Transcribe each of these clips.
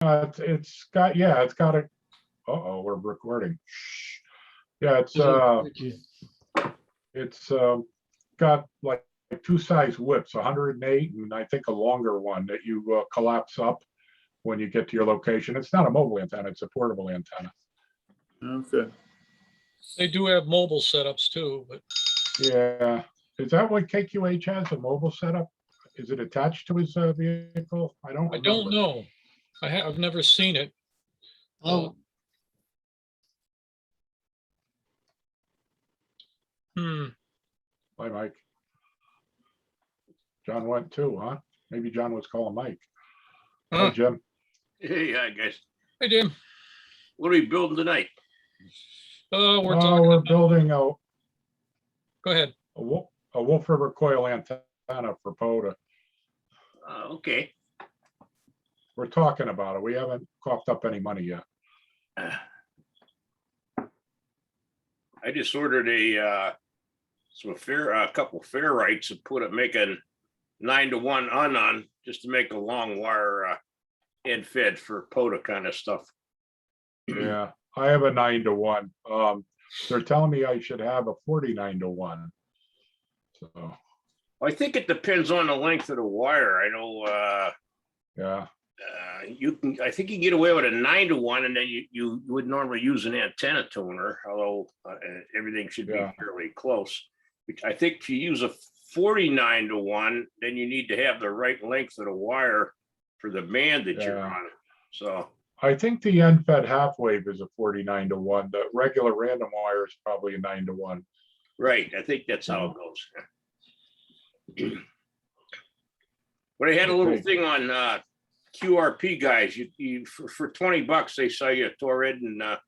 it's got a, uh-oh, we're recording. Shh. Yeah, Thank you. it's got like two size whips, 108 and I think a longer one that you collapse up when you get to your location. It's not a mobile antenna, it's a portable antenna. Okay. They do have mobile setups too, but Yeah, is that what KQH has, a mobile setup? Is it attached to his vehicle? I don't I don't remember. know. I've never seen it. Oh, Hmm. Bye, Mike. John went too, huh? Maybe John was calling Mike. Hi, Huh. Jim. Hey, guys, Hey, Jim. what are we building tonight? We're Oh, talking we're about, building go ahead. a Wolf River coil antenna for POTA. Okay. We're talking about it. We haven't coughed up any money yet. I just ordered a couple ferrites and make a 9-to-1 on just to make a long wire end fed for POTA kind of stuff. Yeah, I have a 9-to-1. They're telling me I should have a 49-to-1. So, I think it depends on the length of the wire. I know yeah, I think you can get away with a 9-to-1, and then you would normally use an antenna tuner, although everything should be Yeah. fairly close. I think if you use a 49-to-1, then you need to have the right length of the wire for the band that you're Yeah. on. So I think the end fed half wave is a 49-to-1. The regular random wire is probably a 9-to-1. right, I think that's how it goes. But I had a little Okay. thing on QRP guys. For $20 they sell you a Torrid and a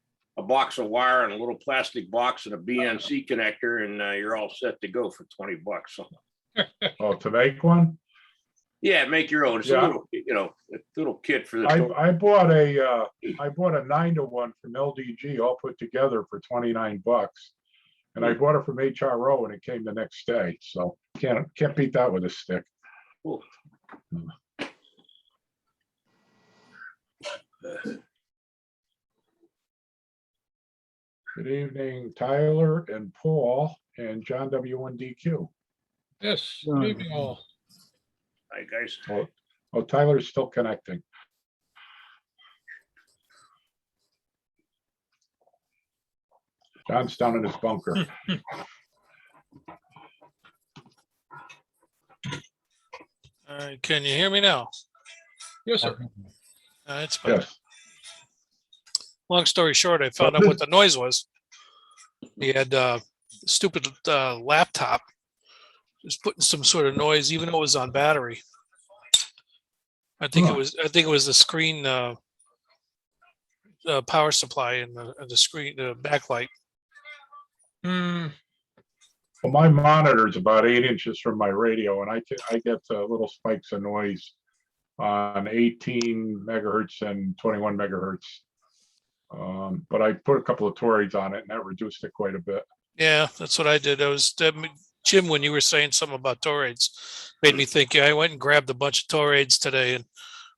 box of wire and a little plastic box and a BNC connector, and you're all set to go for $20. So Oh, to make one? yeah, make your own. It's Yeah. a little, a little kit for the I bought a 9-to-1 from LDG all put together for $29. And I bought it from HRO and it came the next day. So can't beat that with a stick. Cool. Good evening, Tyler and Paul and John W1DQ. Yes, good evening all. Hi guys. Oh, Tyler's still connecting. John's down in his bunker. All right, can you hear me now? Yes, sir. It's better. Yes. Long story short, I found out what the noise was. He had a stupid laptop just putting some sort of noise, even though it was on battery. I think Huh. it was the screen power supply and the screen, the backlight. Hmm. Well, my monitor is about 8 inches from my radio, and I get little spikes of noise on 18 megahertz and 21 megahertz. But I put a couple of torides on it, and that reduced it quite a bit. Yeah, that's what I did. Jim, when you were saying something about torides, made me think. Yeah, I went and grabbed a bunch of torides today and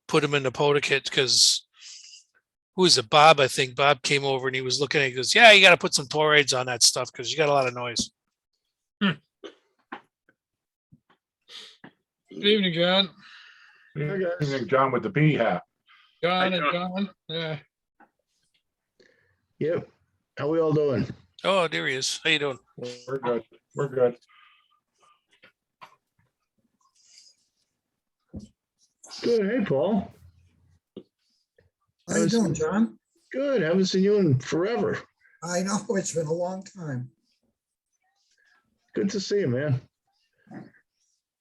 put them in the POTA kit because who is it? Bob, I think. Bob came over and he was looking at it. He goes, yeah, you got to put some torides on that stuff because you got a lot of noise. Good evening, John. Good evening, John with the B hat. John Hi, and John. Yeah. yep. How we all doing? Oh, there he is. How you doing? We're good. We're good. Good. Hey, Paul. How you doing, John? Good. Haven't seen you in forever. I know, it's been a long time. Good to see you, man.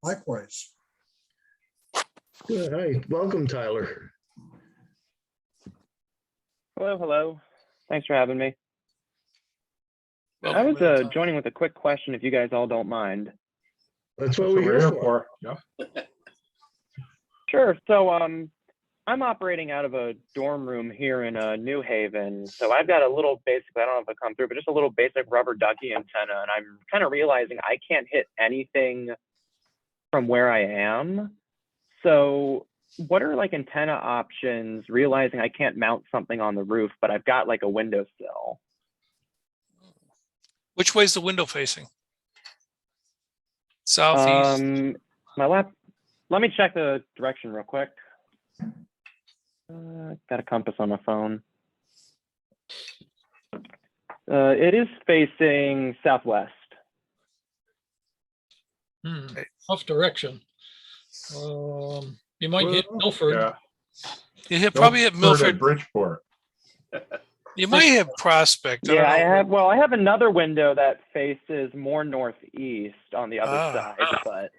Likewise. Good. Hi. Welcome, Tyler. Hello, hello. Thanks for having me. Well, I was joining with a quick question, if you guys all don't mind. That's That's what what we're we're here here for. for. Yep. Sure. So, I'm operating out of a dorm room here in New Haven. So I've got a little basic, I don't know if it come through, but just a little basic rubber ducky antenna. And I'm kind of realizing I can't hit anything from where I am. So what are like antenna options, realizing I can't mount something on the roof, but I've got like a windowsill? Which way's the window facing? Southeast? Let me check the direction real quick. Got a compass on my phone. It is facing southwest. Tough direction. You might hit Well, Milford. Yeah. You hit probably hit Milford and Milford. Bridgeport. You might have Prospect. Yeah, I don't know. have. Well, I have another window that faces more northeast on the other Ah. side, but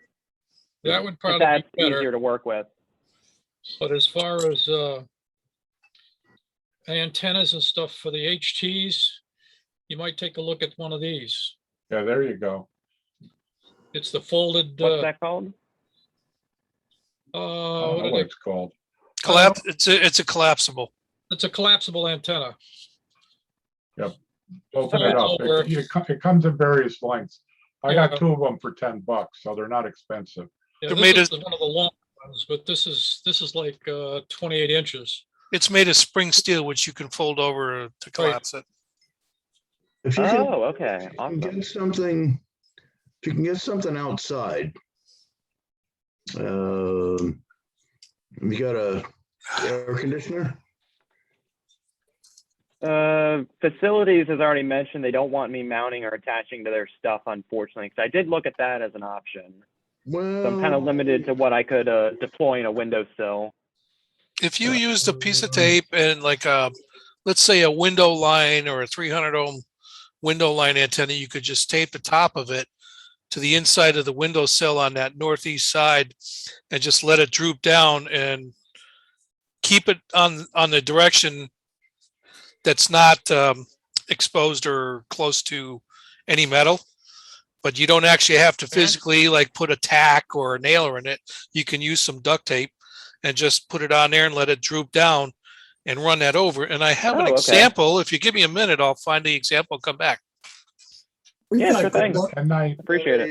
That would if probably that's be better. easier to work with. But as far as antennas and stuff for the HTs, you might take a look at one of these. Yeah, there you go. It's the folded, What's that called? I don't what know are what they? it's called. It's a collapsible. It's a collapsible antenna. Open Okay. it up. Over. It comes in various lengths. I Yeah. got 2 of them for $10, so they're not expensive. Yeah, They're this made is one of the long ones, but this is like 28 inches. It's made of spring steel, which you can fold over to collapse it. If you can, Oh, okay. if you can Awesome. get something, if you can get something outside, you got a air conditioner? Facilities has already mentioned they don't want me mounting or attaching to their stuff, unfortunately, because I did look at that as an option. Well, So I'm kind of limited to what I could deploy in a windowsill. If you used a piece of tape and like let's say a window line or a 300 ohm window line antenna, you could just tape the top of it to the inside of the windowsill on that northeast side and just let it droop down and keep it on the direction that's not exposed or close to any metal. But you don't actually have to physically like put a tack or a nailer in it. You can use some duct tape and just put it on there and let it droop down and run that over. And I have an Oh, okay. example. If you give me a minute, I'll find the example and come back. We've Yeah, had sure good thing. luck- And I, Appreciate it.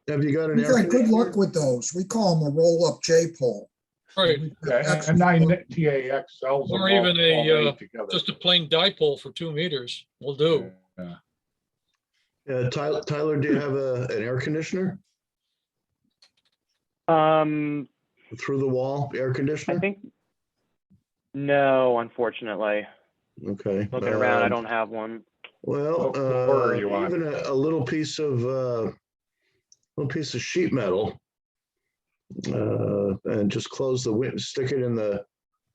Have you got an We've air had good luck conditioner? with those. We call them a roll-up J-pole. Right. We've had yeah, excellent and luck. TAX sells them Or all even a, made together. Just a plain dipole for 2 meters will do. Yeah. Tyler, do you have an air conditioner Um, through the wall air I conditioner? think no, unfortunately. Okay. Looking around, I don't have one. Well, What floor are you on? even a little piece of sheet metal, and just close the window, stick it in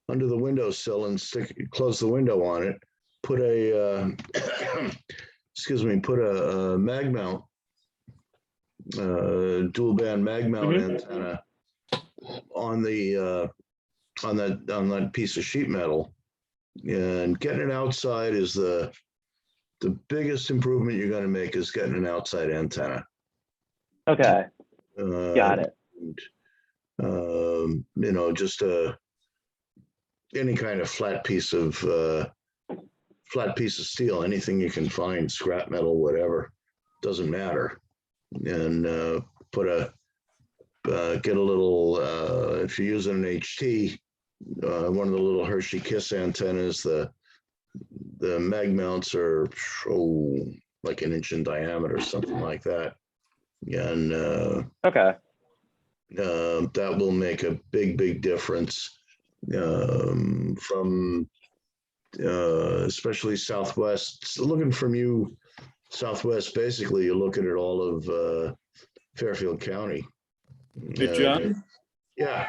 under the windowsill and close the window on it. Put a put a mag mount, dual band mag mount antenna on that piece of sheet metal, and getting it outside is the biggest improvement you're going to make is getting an outside antenna. Okay, got it. Just any kind of flat piece of steel, anything you can find, scrap metal, whatever, doesn't matter. And get a little, if you're using an HT, one of the little Hershey Kiss antennas, the mag mounts are like an inch in diameter, something like that. And Okay. that will make a big difference from especially Southwest. Looking from you, Southwest, basically you're looking at all of Fairfield County. Hey, John, Yeah.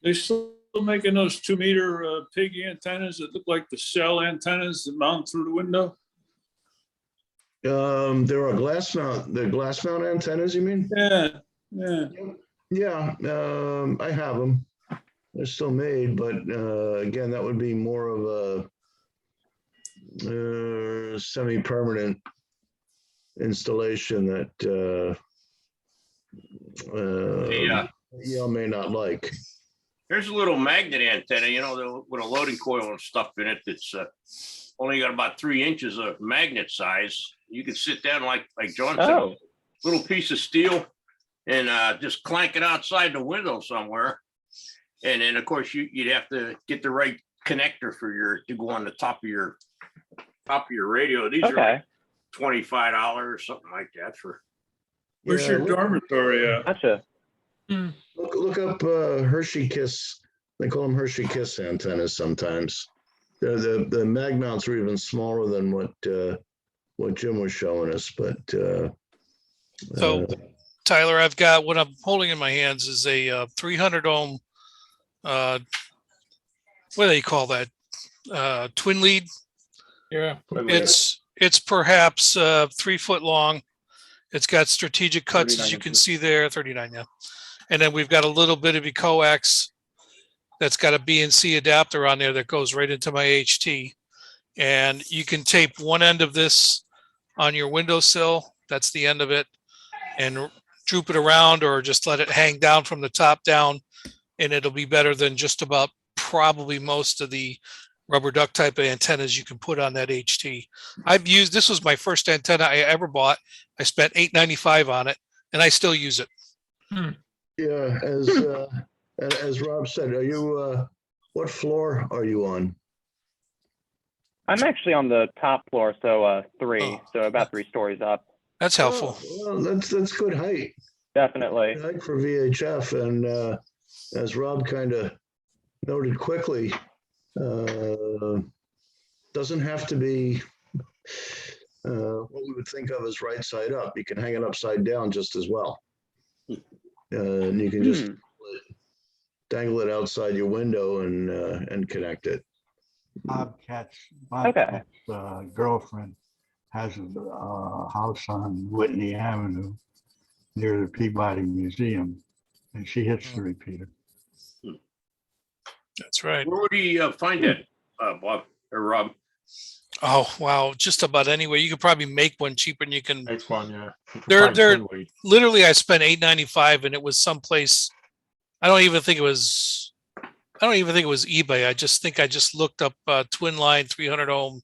they still making those 2 meter pig antennas that look like the cell antennas that mount through the window? There are glass mount antennas, you mean? Yeah. Yeah, I have them. They're still made, but again, that would be more of a semi-permanent installation that you may not like. There's a little magnet antenna, with a loading coil and stuff in it that's only got about 3 inches of magnet size. You can sit down like John said, Oh, little piece of steel and just clank it outside the window somewhere. And then, of course, you'd have to get the right connector to go on the top of your radio. These are like Okay, $25 or something like that for. Where's Yeah, your dormitory at? gotcha. look up Hershey Kiss. They call them Hershey Kiss antennas sometimes. The mag mounts are even smaller than what Jim was showing us, but So Tyler, I've got, what I'm holding in my hands is a 300 ohm, what do they call that? Twin lead. Yeah, It's perhaps 3 foot long. It's got strategic cuts, 39 as you can inches. see there, 39, yeah. And then we've got a little bit of a coax that's got a BNC adapter on there that goes right into my HT. And you can tape one end of this on your windowsill. That's the end of it. And droop it around or just let it hang down from the top down. And it'll be better than just about probably most of the rubber duck type of antennas you can put on that HT. This was my first antenna I ever bought. I spent $8.95 on it and I still use it. yeah, as Rob said, are you what floor are you on? I'm actually on the top floor, so 3, Oh. so about 3 stories up. That's helpful. Oh, well, that's good height. Definitely. Good height for VHF, and as Rob kind of noted quickly, doesn't have to be what we would think of as right side up. You can hang it upside down just as well. And you can just dangle it outside your window and connect it. Bobcat's Okay. girlfriend has a house on Whitney Avenue near the Peabody Museum, and she hits the repeater. That's right. Where would he find that, Bob or Rob? Oh, wow. Just about anywhere. You could probably make one cheaper than you can. Makes one, yeah. You can They're- find they're- twin lead. Literally, I spent $8.95 and it was someplace. I don't even think it was eBay. I just think I just looked up twin line 300 ohm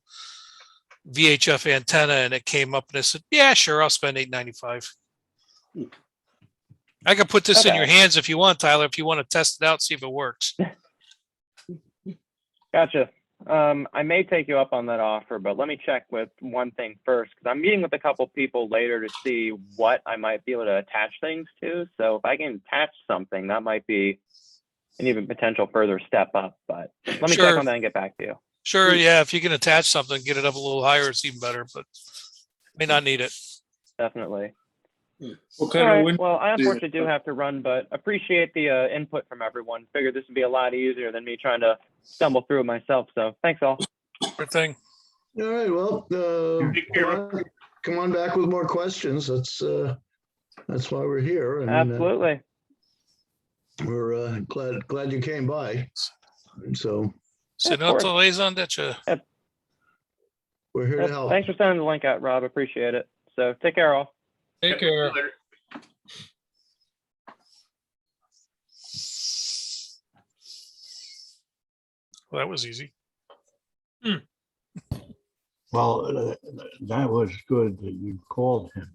VHF antenna and it came up and I said, yeah, sure. I'll spend $8.95. I can put this in your Okay. hands if you want, Tyler, if you want to test it out, see if it works. Gotcha. I may take you up on that offer, but let me check with one thing first, because I'm meeting with a couple people later to see what I might be able to attach things to. So if I can attach something, that might be an even potential further step up. But let me check Sure. on that and get back to you. Sure. Yeah. If you can attach something, get it up a little higher, it's even better, but may not need it. Definitely. What All kind of right. window? Well, I do you unfortunately do have to run, but appreciate the input from everyone. Figured this would be a lot easier than me trying to stumble through it myself. So thanks all. Sure thing. All right, well, Take care. come on back with more questions. That's why we're here. And Absolutely. we're glad you came by. And so C'est of course. notre raison d'être. we're here to Yep. help. Thanks for sending the link out, Rob. Appreciate it. So take care all. take care. Later. Well, that was easy. Well, that was good that you called him.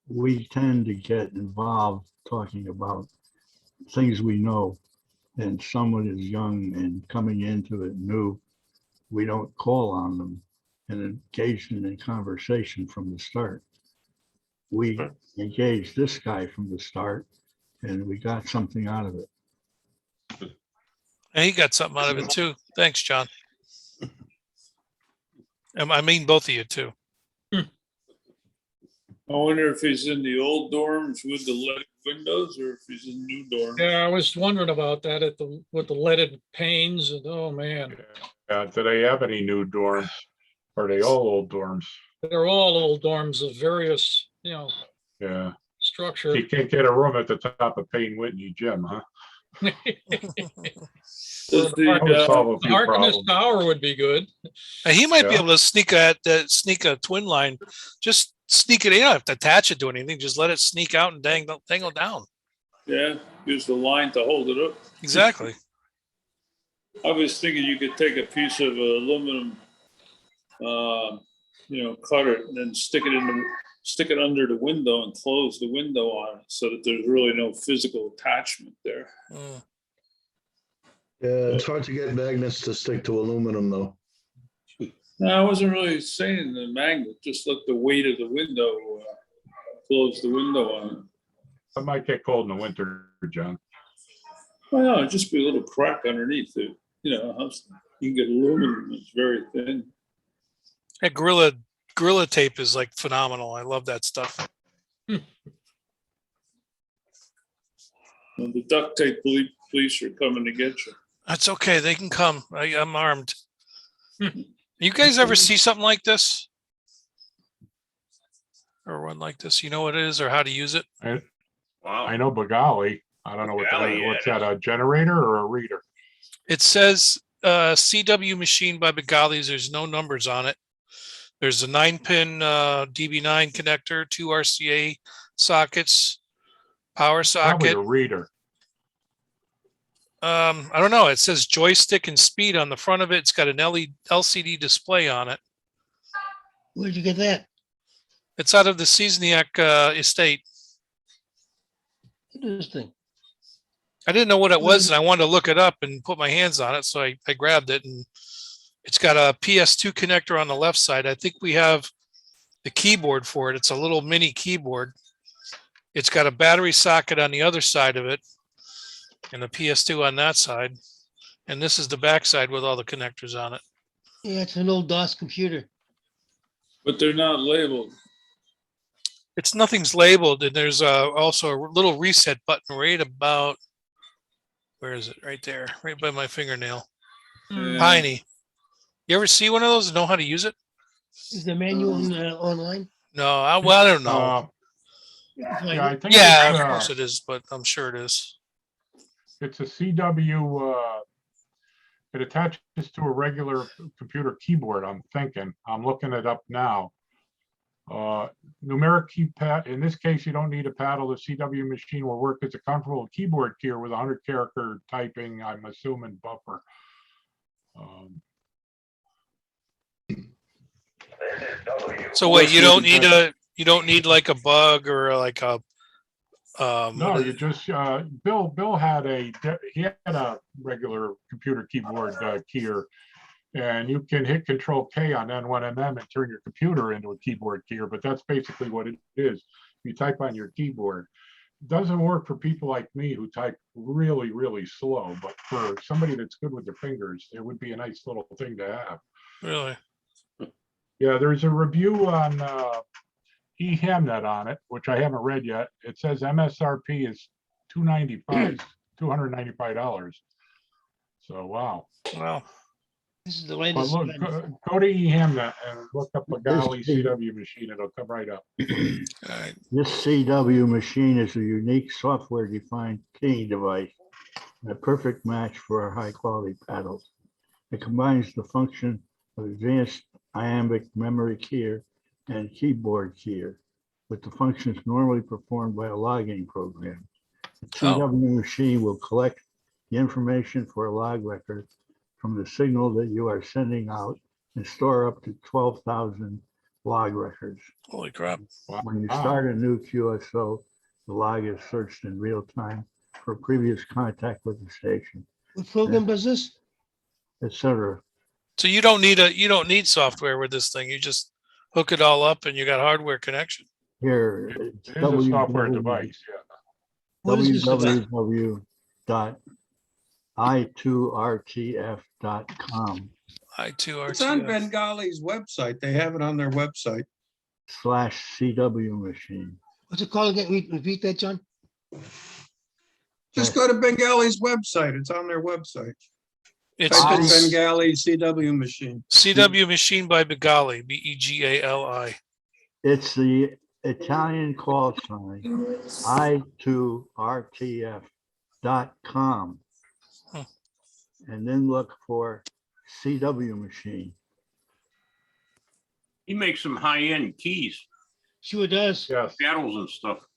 We tend to get involved talking about things we know, and someone is young and coming into it new. We don't call on them and engage in a conversation from the start. We engaged this guy from the start, and we got something out of it. And he got something out of it too. Thanks, John. I mean, both of you too. I wonder if he's in the old dorms with the leaded windows or if he's in new dorms. Yeah, I was wondering about that with the leaded panes and, oh man, Do they have any new dorms? Are they all old dorms? they're all old dorms of various, Yeah. structure. You can't get a room at the top of Payne Whitney Gym, huh? Does That would the, solve a few Harkness problems. Tower would be good. And he might be Yeah. able to sneak a twin line. Just sneak it. You don't have to attach it to anything. Just let it sneak out and dangle down. yeah, use the line to hold it up. Exactly. I was thinking you could take a piece of aluminum, cut it and then stick it under the window and close the window on it so that there's really no physical attachment there. Mm. Yeah, it's hard to get magnets to stick to aluminum though. No, I wasn't really saying the magnet, just let the weight of the window close the window on it. It might get cold in the winter, John. Well, no, it'd just be a little crack underneath it. You know, you can get aluminum, it's very thin. That Gorilla tape is like phenomenal. I love that stuff. And the duct tape police are coming to get you. That's okay. They can come. I'm armed. You guys ever see something like this? Or one like this? You know what it is or how to use it? Wow. I know Bengali. I don't know what Bengali, that, what's yeah. that, a generator or a reader? It says CW machine by Bengalis. There's no numbers on it. There's a 9-pin DB9 connector, 2 RCA sockets, power Probably socket. a reader. I don't know. It says joystick and speed on the front of it. It's got an LCD display on it. Where'd you get that? It's out of the Seasoniak estate. Interesting. I didn't know what it was, and I wanted to look it up and put my hands on it, so I grabbed it, and it's got a PS2 connector on the left side. I think we have the keyboard for it. It's a little mini keyboard. It's got a battery socket on the other side of it, and a PS2 on that side. And this is the back side with all the connectors on it. Yeah, it's an old DOS computer. But they're not labeled. Nothing's labeled, and there's also a little reset button right about, where is it? Right there, right by my fingernail. Yeah. Tiny. You ever see one of those and know how to use it? Is the manual online? No, I don't know. Yeah, I think Yeah, it's, of course it is, but I'm sure it is. it's a CW, it attaches to a regular computer keyboard, I'm thinking. I'm looking it up now. Numeric keypad, in this case, you don't need a paddle. The CW machine will work as a comfortable keyboard keyer with 100 character typing, I'm assuming buffer. So wait, you don't need like a bug or like a No, you just, Bill had he had a regular computer keyboard keyer, and you can hit Control K on N1 and M and turn your computer into a keyboard keyer, but that's basically what it is. You type on your keyboard. It doesn't work for people like me who type really, really slow, but for somebody that's good with their fingers, it would be a nice little thing to have. really? Yeah, there's a review on eHamnet on it, which I haven't read yet. It says MSRP is $295. So wow. Wow. This is the But latest. look, go to eHamnet and look up a Bengali CW machine. It'll come right up. All right. This CW machine is a unique software-defined keying device, and a perfect match for our high-quality paddles. It combines the function of advanced iambic memory keyer and keyboard keyer with the functions normally performed by a logging program. The CW machine will collect the information for a log record from the signal that you are sending out and store up to 12,000 log records. Holy crap. When you start a new QSO, the log is searched in real time for previous contact with the station, What program does this? etc. So you don't need software with this thing. You just hook it all up and you got hardware connection. Here, It is a software device, yeah. What is this device? www.i2rtf.com I2RTF. It's on Bengali's website. They have it on their website. /CW machine. What's it called again? Repeat that, John? Just go to Bengali's website. It's on their website. It's Type in it's Bengali CW machine. CW machine by Bengali, BEGALI. It's the Italian call sign, i2rtf.com. Huh. And then look for CW machine. He makes some high-end keys, Sure does. Yes. paddles and stuff.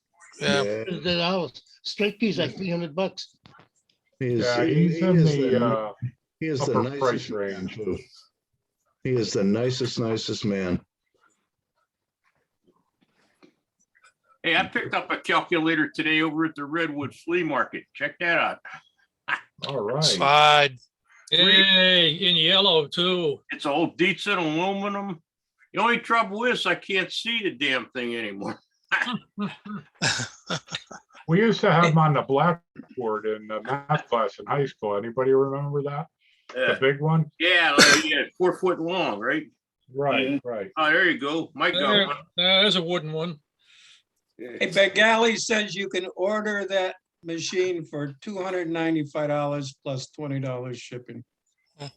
Yeah. $100. Straight piece like $300. Yeah, he's in the He is the upper price nicest man, range. too. He is the nicest man. Hey, I picked up a calculator today over at the Redwood Flea Market. Check that out. All right. Slide. Hey, in yellow too. It's all decent aluminum. The only trouble is I can't see the damn thing anymore. We used to have them on the blackboard in the math class in high school. Anybody remember that? The big one? Yeah, like, yeah, 4 foot long, right? Right, right. Oh, there you go. Mike got There, one. there's a wooden one. Hey, Bengali says you can order that machine for $295 plus $20 shipping. So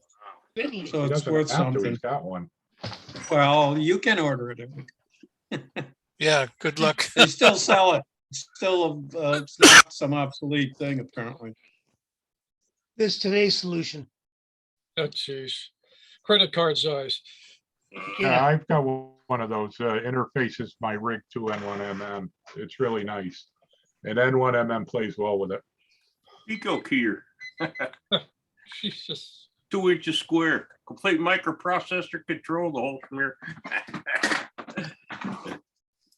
He it's doesn't worth have to, something. he's got one. Well, you can order it. Yeah, good luck. They still sell it. It's still it's not some obsolete thing, apparently. This today's solution. Oh, jeez. Credit card size. Yeah, Yeah, I've got one of those, interfaces my rig to N1MM. It's really nice. And N1MM plays well with it. Eco keyer, Jesus. 2 inches square, complete microprocessor control, the whole from here.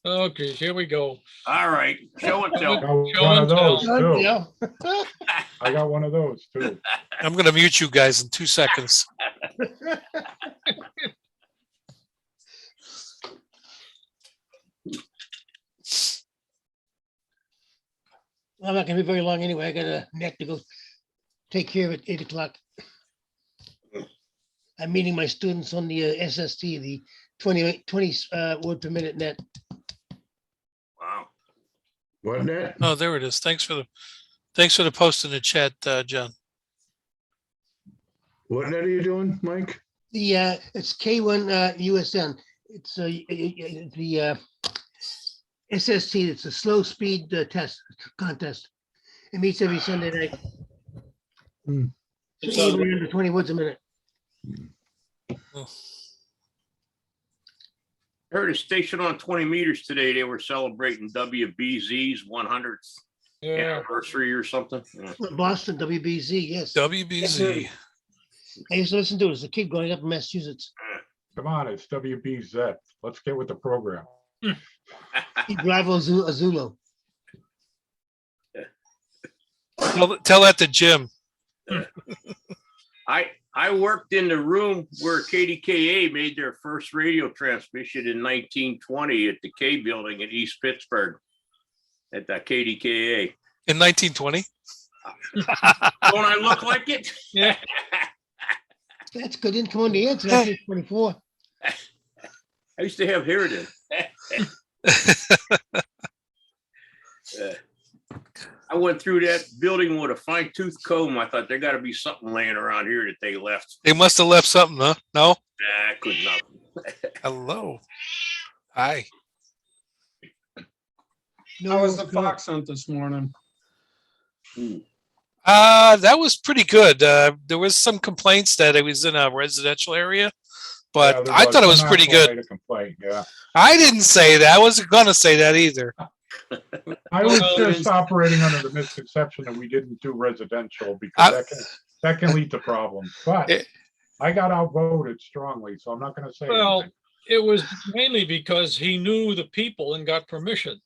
Okay, here we go. All right, show and tell. Got Show one and of those tell. too. yeah. I got one of those too. I'm going to mute you guys in 2 seconds. I'm not gonna be very long anyway. I got a net to go take care of at 8 o'clock. I'm meeting my students on the SST, the 20 word per minute net. Wow. What net? Oh, there it is. Thanks for the post in the chat, John. What net are you doing, Mike? The it's K1 USN. It's the SST. It's a slow speed test contest. It meets every Sunday night. Hmm. So anywhere under 20 words a minute. Heard a station on 20 meters today. They were celebrating WBZ's 100th Yeah. anniversary or something. Yeah. Boston WBZ. Yes, WBZ. I used to listen to it as a kid growing up in Massachusetts. Come on, it's WBZ. Let's get with the program. Bravo Azulo. Tell that to Jim. I worked in the room where KDKA made their first radio transmission in 1920 at the K building in East Pittsburgh at the KDKA. In 1920? Don't I look like it? Yeah. That's good income on the air. It's 1924. I used to have hair then. I went through that building with a fine tooth comb. I thought there got to be something laying around here that they left. They must have left something, huh? No? I could not. Hello. Hi. How was the fox hunt this morning? That was pretty good. There was some complaints that it was in a residential area, but Yeah, there I thought it was I'm not pretty gonna good. make a complaint, yeah. I didn't say that. I wasn't going to say that either. I was Well, just operating under the misconception that we didn't do residential because that can lead to problems. But It- I got outvoted strongly, so I'm not going to say Well, anything. it was mainly because he knew the people and got permission.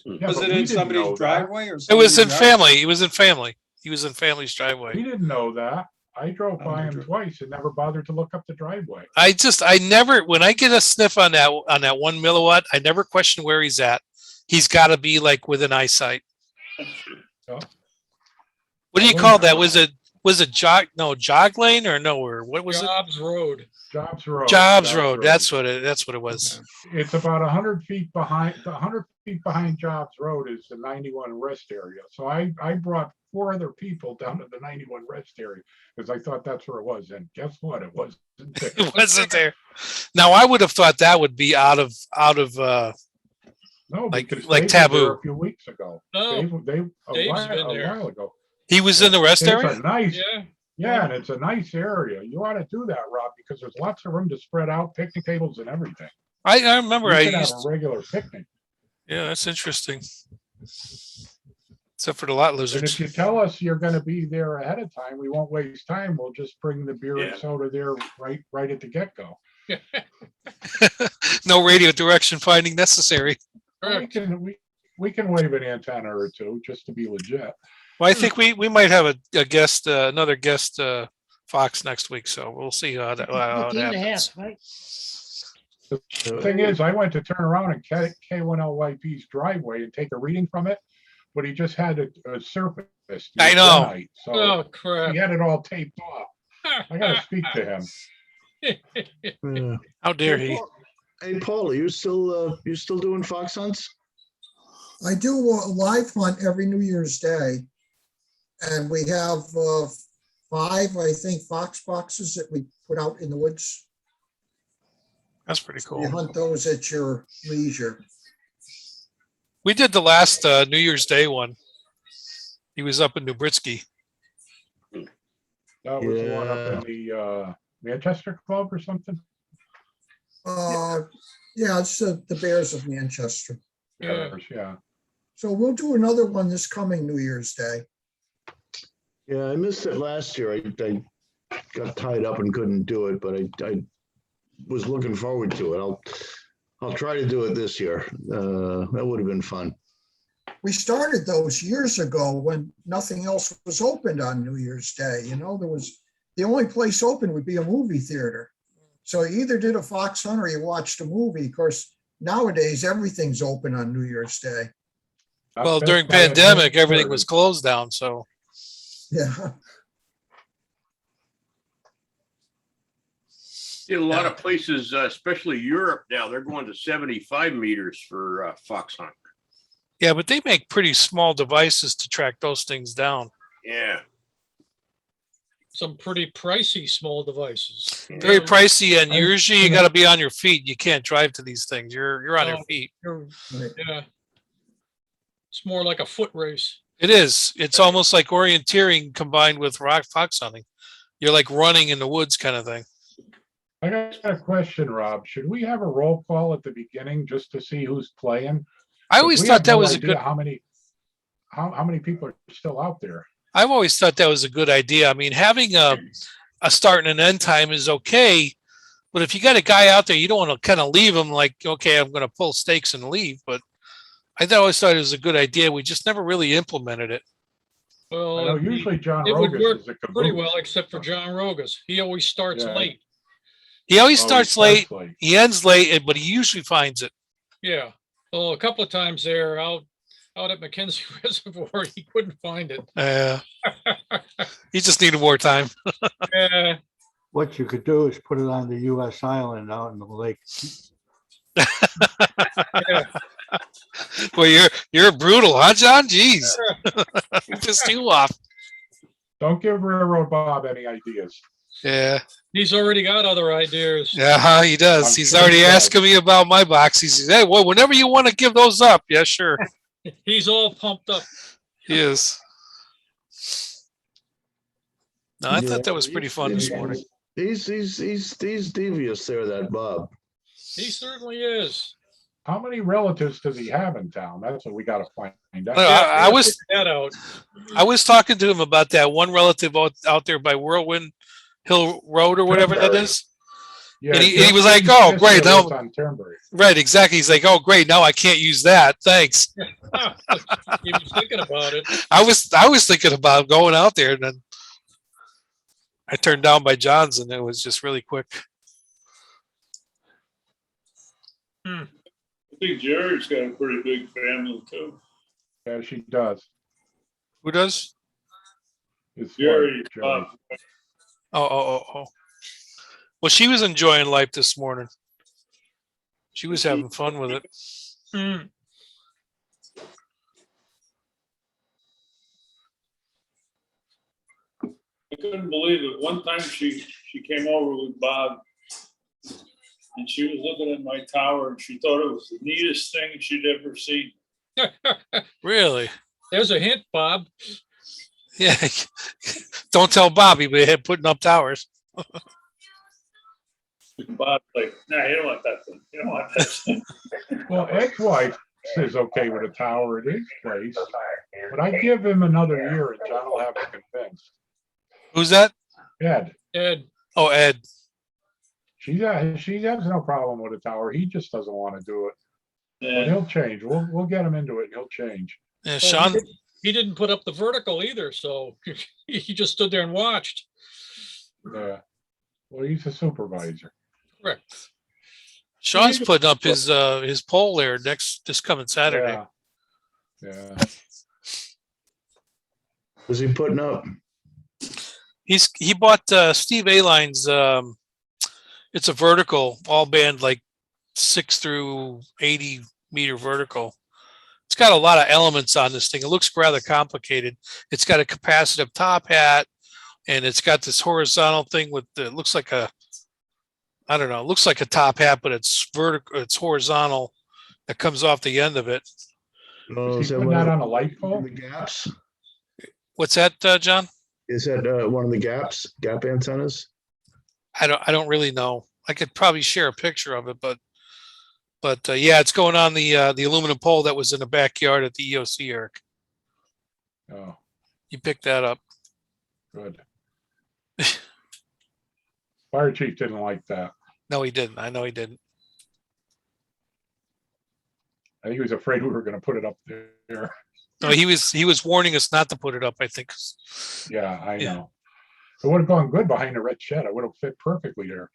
Yeah, Was but it we in didn't know somebody's that. driveway or? It was in somebody's yard? family. He was in family. He was in family's We driveway. didn't know that. I drove Oh, by no him drove. twice and never bothered to look up the driveway. I never, when I get a sniff on that 1 milliwatt, I never question where he's at. He's got to be like within eyesight. Yeah. What do you I call wouldn't- that? Was it jog lane or nowhere? What was it? Jobs Road. Jobs Road. Jobs Road. That's what it was. It's about 100 feet behind. The 100 feet behind Jobs Road is the 91 rest area. So I brought 4 other people down to the 91 rest area because I thought that's where it was. And guess what? It wasn't there. It wasn't there. Now I would have thought that would be out of No, Like- because like Dave was there taboo. A few weeks ago. No, Dave a Dave's been while, there. a while ago. he was in the rest It's area. a nice, yeah. yeah, and it's a nice area. You ought to do that, Rob, because there's lots of room to spread out, picnic tables and everything. I remember You I could have used. a regular picnic. Yeah, that's interesting. Except for the lot And lizards. if you tell us you're gonna be there ahead of time, we won't waste time. We'll just bring the beer Yeah. and soda there right at the get-go. No radio direction finding necessary. We Correct. can wave an antenna or two just to be legit. Well, I think we might have a guest, another guest, Fox next week, so we'll see how that, how it 14 and a happens. half, right? The thing is, I went to turn around in K1LYP's driveway and take a reading from it, but he just had a surface. I know. Benite, So Oh, crap. he had it all taped off. I gotta speak to him. Yeah. How dare Hey, he? Paul- Hey, Paul, are you still doing fox hunts? I do a live hunt every New Year's Day. And we have 5, I think, fox boxes that we put out in the woods. That's pretty You cool. hunt those at your leisure. We did the last New Year's Day one. He was up in New Britsky. That was the one up Yeah. in the Manchester Club or something. Yeah, it's the Bears of Manchester. Yeah. Yeah. So we'll do another one this coming New Year's Day. Yeah, I missed it last year. I got tied up and couldn't do it, but I was looking forward to it. I'll try to do it this year. That would have been fun. We started those years ago when nothing else was opened on New Year's Day. You know, the only place open would be a movie theater. So you either did a fox hunt or you watched a movie. Of course, nowadays everything's open on New Year's Day. Well, Best during Buy at pandemic, noon, everything was closed down, so. Yeah. In a lot of places, especially Europe now, they're going to 75 meters for fox hunt. Yeah, but they make pretty small devices to track those things down. Yeah. Some pretty pricey small devices. Very pricey, and I- usually you got to be on your feet. You can't drive to these things. You're on your Oh. feet. Yeah. It's more like a foot race. It is. It's almost like orienteering combined with rock fox hunting. You're like running in the woods kind of thing. I got a question, Rob. Should we have a roll call at the beginning just to see who's playing? I always We thought have that no was a idea good. how many people are still out there. I've always thought that was a good idea. I mean, having a start and an end time is okay, but if you got a guy out there, you don't want to kind of leave him like, okay, I'm going to pull stakes and leave. But always thought it was a good idea. We just never really implemented it. I know Well, usually John it would Rogas work is a pretty caboose. well, except for John Rogas. He always starts Yeah. late. He always Oh, he starts late. late. He ends late, but he usually finds it. Yeah. Well, a couple of times there out at Mackenzie Reservoir, he couldn't find it. He just needed more time. Yeah. What you could do is put it on the US island out in the lake. Well, you're brutal, huh, John? Jeez. Just you off. Don't give Railroad Bob any ideas. Yeah. He's already got other ideas. Yeah, he does. I'm He's sure already he does. asking me about my box. He says, hey, well, whenever you want to give those up. Yeah, sure. He's all pumped up. He is. No, I Yeah, thought that was pretty fun this morning. He's devious there, that Bob. He certainly is. How many relatives does he have in town? That's what we gotta find out. I was Figure that out. I was talking to him about that one relative out there by Whirlwind Hill Road or whatever that is. Yeah, and he Jeffrey was like, "Oh, great, lives now-" on Turnberry. Right, exactly. He's like, oh, great. Now I can't use that. Thanks. He was thinking about it. I was thinking about going out there, and then I turned down by John's, and it was just really quick. I think Jerry's got a pretty big family too. Yeah, she does. Who does? His Jerry, wife, Jerry. Oh. Well, she was enjoying life this morning. She was having fun with it. Hmm. I couldn't believe it. One time she came over with Bob and she was looking at my tower and she thought it was the neatest thing she'd ever seen. Really? There's a hint, Bob. Yeah. Don't tell Bobby we're here putting up towers. Bob's like, nah, you don't want that thing. You don't want that thing. Well, Ed's wife is okay with a tower at his place, but I give him another year and John will have it convinced. Who's that? Ed, Ed. Oh, Ed. she has no problem with a tower. He just doesn't want to do it. But Yeah. he'll change. We'll get him into it. He'll change. Yeah, Well, he didn't put up the vertical either, so he just stood there and watched. Yeah. Well, he's a supervisor. Correct. Sean's putting up his pole there this coming Saturday. Yeah. Yeah. Was he putting up? He bought Steve A-Line's it's a vertical all band, like 6 through 80 meter vertical. It's got a lot of elements on this thing. It looks rather complicated. It's got a capacitive top hat, and it's got this horizontal thing with it looks like a, I don't know, it looks like a top hat, but it's vertical, it's horizontal. That comes off the end of it. Oh, Is is he that putting one that of on a light pole? the gaps? What's that, John? Is that one of the gap antennas? I don't really know. I could probably share a picture of it, but yeah, it's going on the aluminum pole that was in the backyard at the EOC, Eric. Oh, You picked that up. good. Fire chief didn't like that. No, he didn't. I know he didn't. I think he was afraid we were going to put it up there. No, he was warning us not to put it up, I think. Yeah, I Yeah. know. It would have gone good behind the red shed. I would have fit perfectly there.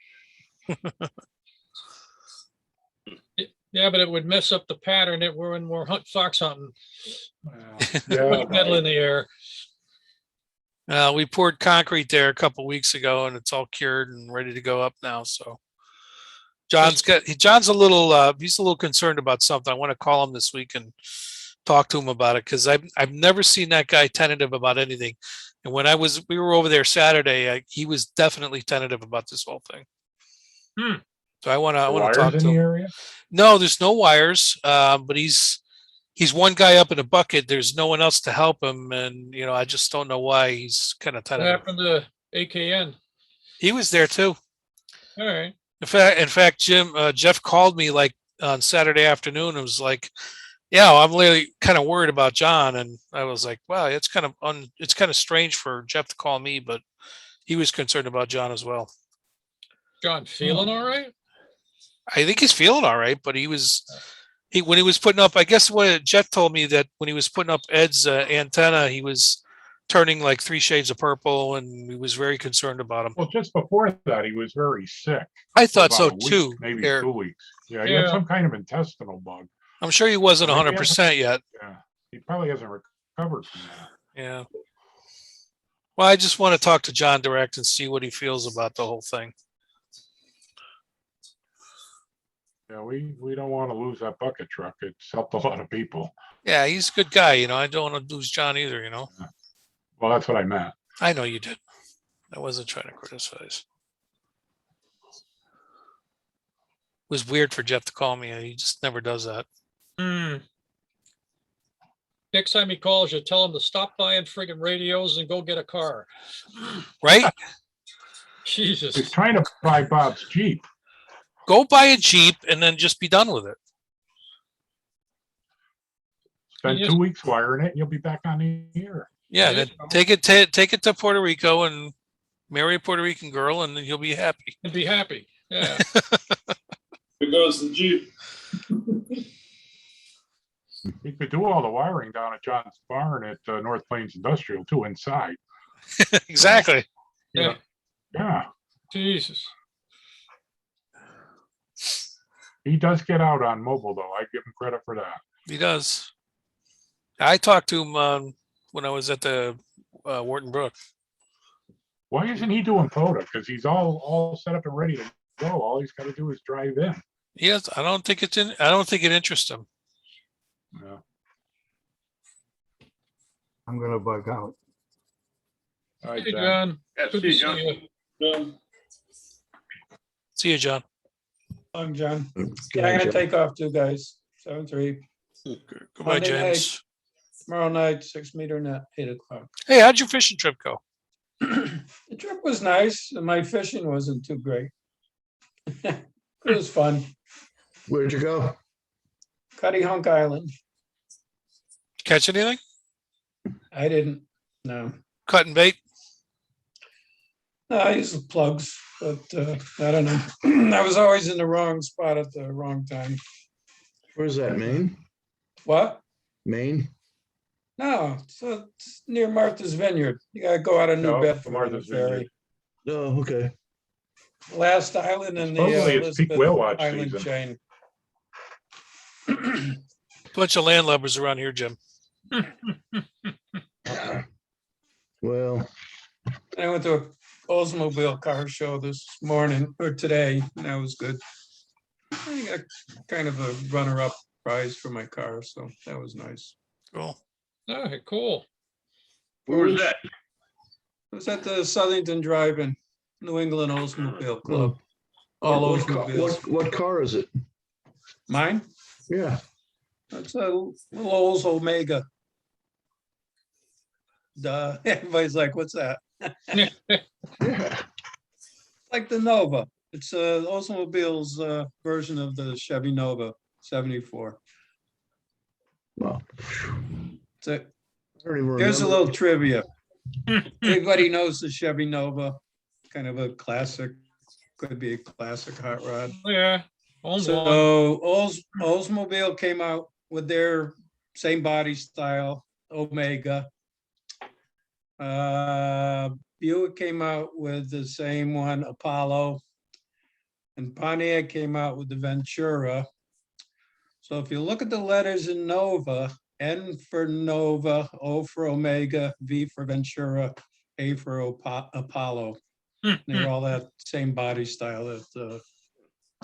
Yeah, but it would mess up the pattern that we're in more fox hunting. Yeah, Metal in the air. We poured concrete there a couple weeks ago, and it's all cured and ready to go up now. So John's a little he's a little concerned about something. I want to call him this week and talk to him about it, because I've never seen that guy tentative about anything. And when we were over there Saturday, he was definitely tentative about this whole thing. So I want to talk Wires to in the him. area? No, there's no wires, but he's one guy up in a bucket. There's no one else to help him, and I just don't know why he's kind of What tentative. happened to AKN? He was there too. All right. In fact, Jeff called me like on Saturday afternoon and was like, "Yeah, I'm really kind of worried about John." And I was like, "Wow, it's kind of strange for Jeff to call me," but he was concerned about John as well. John feeling all right? I think he's feeling all right, but when he was putting up, I guess what Jeff told me, that when he was putting up Ed's antenna, he was turning like 3 shades of purple, and he was very concerned about him. Well, just before that, he was very sick. I for thought so about a week, too. Maybe Eric. 2 weeks. Yeah, he had Yeah. some kind of intestinal bug. I'm sure he wasn't Maybe 100% yet. Yeah, he probably hasn't recovered from that. Yeah. Well, I just want to talk to John direct and see what he feels about the whole thing. Yeah, we don't want to lose that bucket truck. It's helped a lot of people. Yeah, he's a good guy. I don't want to lose John either. Well, that's what I meant. I know you did. I wasn't trying to criticize. It was weird for Jeff to call me. He just never does that. Next time he calls you, tell him to stop buying friggin' radios and go get a car. Right? He's Jesus. trying to buy Bob's Jeep. Go buy a Jeep and then just be done with it. Spend Yes. 2 weeks wiring it, and you'll be back on the air. Yeah, Yeah. then take it to Puerto Rico and marry a Puerto Rican girl, and then you'll be happy. And be happy. Yeah. There goes the Jeep. You could do all the wiring down at John's barn at North Plains Industrial too, inside. Exactly. Yeah. Yeah, Jesus. he does get out on mobile though. I give him credit for that. He does. I talked to him when I was at the Wharton Brook. Why isn't he doing quota? Because he's all set up and ready to go. All he's got to do is drive in. Yes, I don't think it interests him. Yeah. I'm gonna bug out. All right, Hey, John. John. Yeah, Good see to you, John. see you. See you, John. I'm John. Go Yeah, I'm ahead, gonna Jeff. take off too, guys. 7-3. Goodbye, Monday night. James. Tomorrow night, 6-meter net, 8:00. Hey, how'd your fishing trip go? The trip was nice. and My fishing wasn't too great. It was fun. Where'd you go? Cuddy Hunk Island. Catch anything? I didn't, no. Cutting bait? No, I use the plugs, but I don't know. I was always in the wrong spot at the wrong time. Where's that, Maine? What? Maine? No, so it's near Martha's Vineyard. You gotta go out of New No, Bedford on the Martha's Vineyard. ferry. Oh, okay. Last island in the Supposedly it's peak Elizabeth whale watch Island season. chain. Bunch of landlubbers around here, Jim. Well, I went to a Oldsmobile car show this morning or today, and that was good. I got kind of a runner-up prize for my car, so that was nice. Cool. Oh, cool. Where was that? It was at the Southington Drive-In, New England Oldsmobile Club. what, All what, car, Oldsmobiles. what car is it? Mine? Yeah. It's a little Olds Omega. Duh. Everybody's like, what's that? Yeah. Like the Nova. It's Oldsmobile's version of the Chevy Nova 74. Well, So I don't even here's a remember. little trivia. Everybody knows the Chevy Nova, kind of a classic, could be a classic hot rod. Yeah. Own one. So Oldsmobile came out with their same body style, Omega. Buick came out with the same one, Apollo. And Pontiac came out with the Ventura. So if you look at the letters in Nova, N for Nova, O for Omega, V for Ventura, A for Apollo. They're all that same body style, that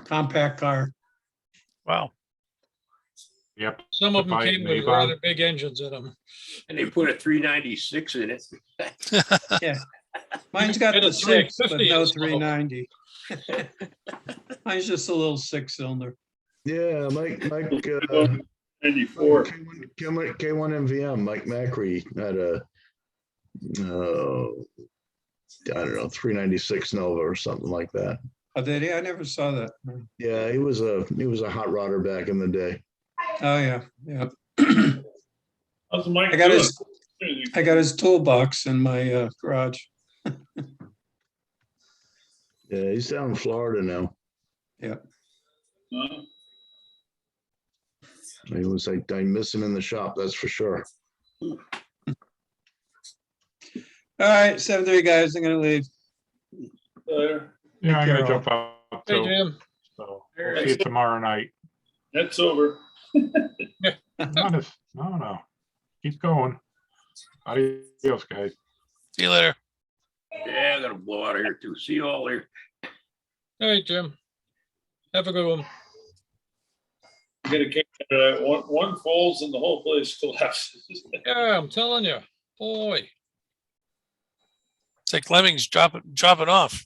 compact car. Wow. Yep. Some of them Goodbye, came with Avon. rather big engines in them. And they put a 396 in it. Yeah. Mine's got Get a the 6, but 350 no or so. 390. Mine's just a little 6-cylinder. Yeah, Mike, 94. K1 MVM, Mike Macri had a, I don't know, 396 Nova or something like that. Oh, did he? I never saw that. Yeah, he was a hot rodder back in the day. Oh, yeah, yeah. How's Mike I got doing? I got his toolbox in my garage. Yeah, he's down in Florida now. Huh? He was like, I miss him in the shop, that's for sure. All right, 7:30, guys. I'm gonna leave. There. Yeah, I'm care, gonna jump out Hey, too. Jim. So we'll see you tomorrow night. That's over. No. Keep going. Adios, guys. See you later. Yeah, I gotta blow out of here too. See you all here. Hey, Jim. Have a good one. Get a kick out of that. One falls and the whole place collapses. Yeah, I'm telling you. Boy. It's like lemmings dropping off.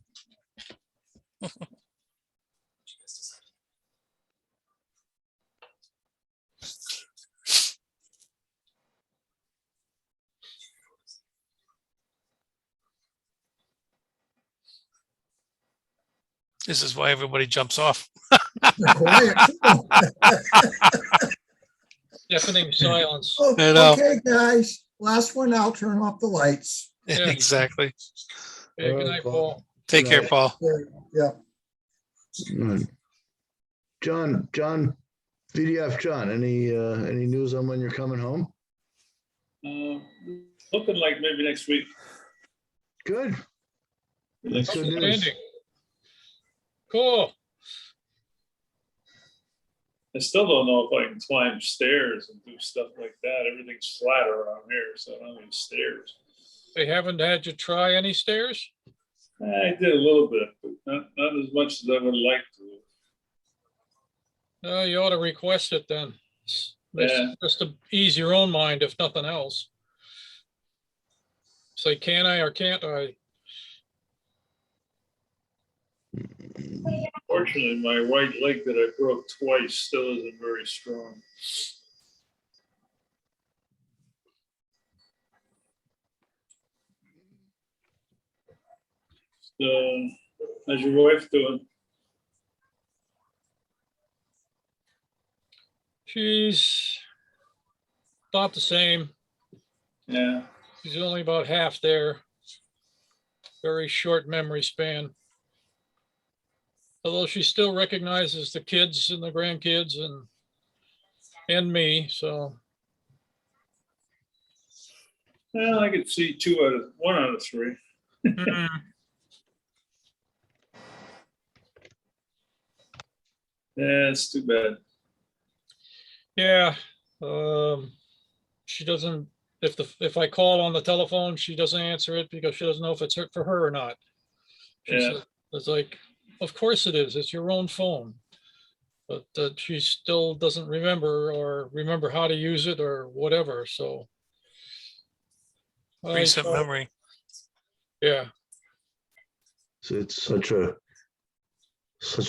This is why everybody jumps off. They're quiet. Deafening silence. Oh, I know. okay, guys, last one out, turn off the lights. Yeah. Exactly. Hey, good night, Paul. Take care, Paul. Yeah. John, VDF John, any news on when you're coming home? Looking like maybe next week. Good. That's good news. Outstanding. Cool. I still don't know if I can climb stairs and do stuff like that. Everything's flat around here, so I don't need stairs. They haven't had you try any stairs? I did a little bit, but not as much as I would like to. You ought to request it then. Yeah. Just to ease your own mind, if nothing else. Say, can I or can't I? Fortunately, my right leg that I broke twice still isn't very strong. So, how's your wife doing? She's about the same. Yeah. She's only about half there. Very short memory span. Although she still recognizes the kids and the grandkids and me, so Well, I could see 1 out of 3. Mm, Yeah, it's too bad. Yeah, she doesn't, if I call on the telephone, she doesn't answer it because she doesn't know if it's for her or not. She Yeah. said, it's like, of course it is, it's your own phone. But she still doesn't remember how to use it or whatever, so. Recent memory. Yeah, So it's such a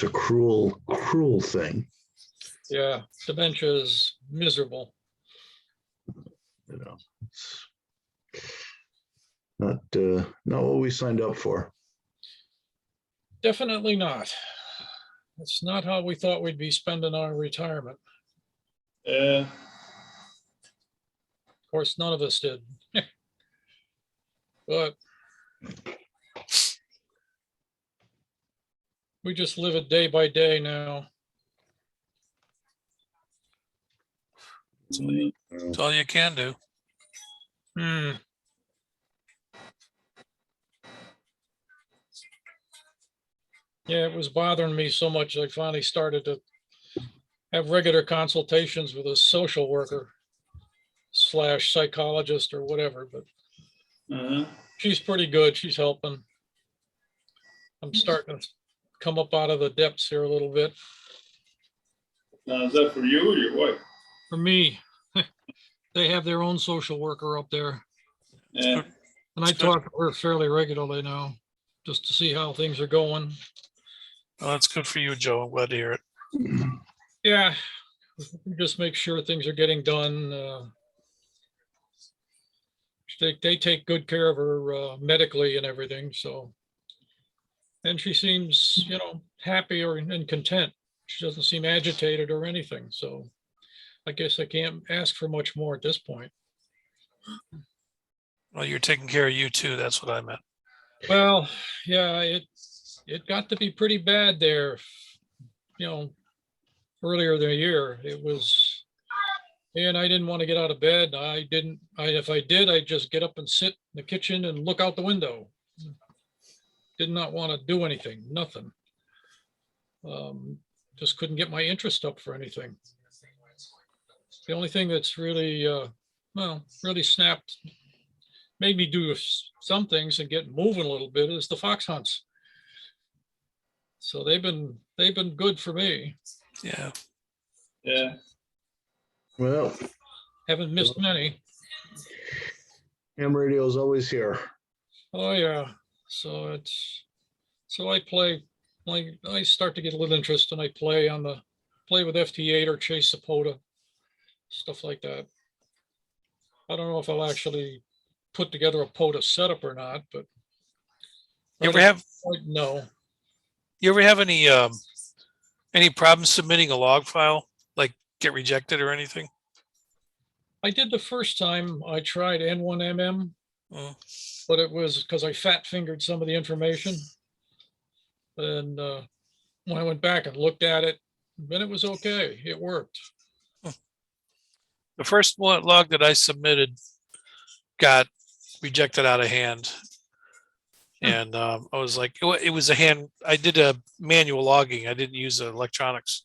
cruel thing. yeah, dementia is miserable. You know, it's not what we signed up for. Definitely not. It's not how we thought we'd be spending our retirement. Yeah. Of course, none of us did. But we just live it day by day now. That's all you can do. Hmm. Yeah, it was bothering me so much. I finally started to have regular consultations with a social worker / psychologist or whatever, but Uh-huh. she's pretty good. She's helping. I'm starting to come up out of the depths here a little bit. Now, is that for you or your wife? For me, they have their own social worker up there, Yeah. and I talk to her fairly regularly now, just to see how things are going. Well, that's good for you, Joe. I'm glad to hear it. Yeah, just make sure things are getting done. They take good care of her medically and everything, so. And she seems, happy and content. She doesn't seem agitated or anything, so I guess I can't ask for much more at this point. Well, you're taking care of you too. That's what I meant. Well, yeah, it got to be pretty bad there, earlier in the year. It was, and I didn't want to get out of bed. If I did, I'd just get up and sit in the kitchen and look out the window. Did not want to do anything, nothing. Just couldn't get my interest up for anything. The only thing that's really, really made me do some things and get moving a little bit is the fox hunts. So they've been good for me. Yeah. Yeah. Well, Haven't missed many. ham radio is always here. Oh yeah. So I play, I start to get a little interest and I play with FT8 or Chase Sapota, stuff like that. I don't know if I'll actually put together a POTA setup or not, but. You ever have No. You ever have any problems submitting a log file, like get rejected or anything? I did the first time I tried N1MM, but it was because I fat fingered some of the information. And when I went back and looked at it, then it was okay. It worked. The first log that I submitted got rejected out of hand. And I was like, it was I did a manual logging. I didn't use the electronics.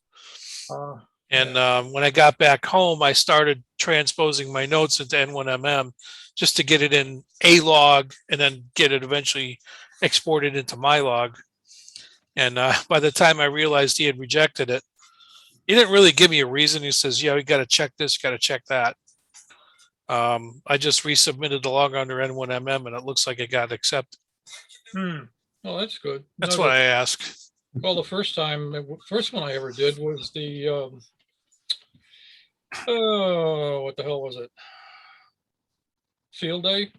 And when I got back home, I started transposing my notes into N1MM just to get it in a log and then get it eventually exported into my log. And by the time I realized he had rejected it, he didn't really give me a reason. He says, yeah, you got to check this, you got to check that. I just resubmitted the log under N1MM and it looks like it got accepted. Well, that's good. That's what I ask. Well, the first one I ever did was the, what the hell was it? Field day?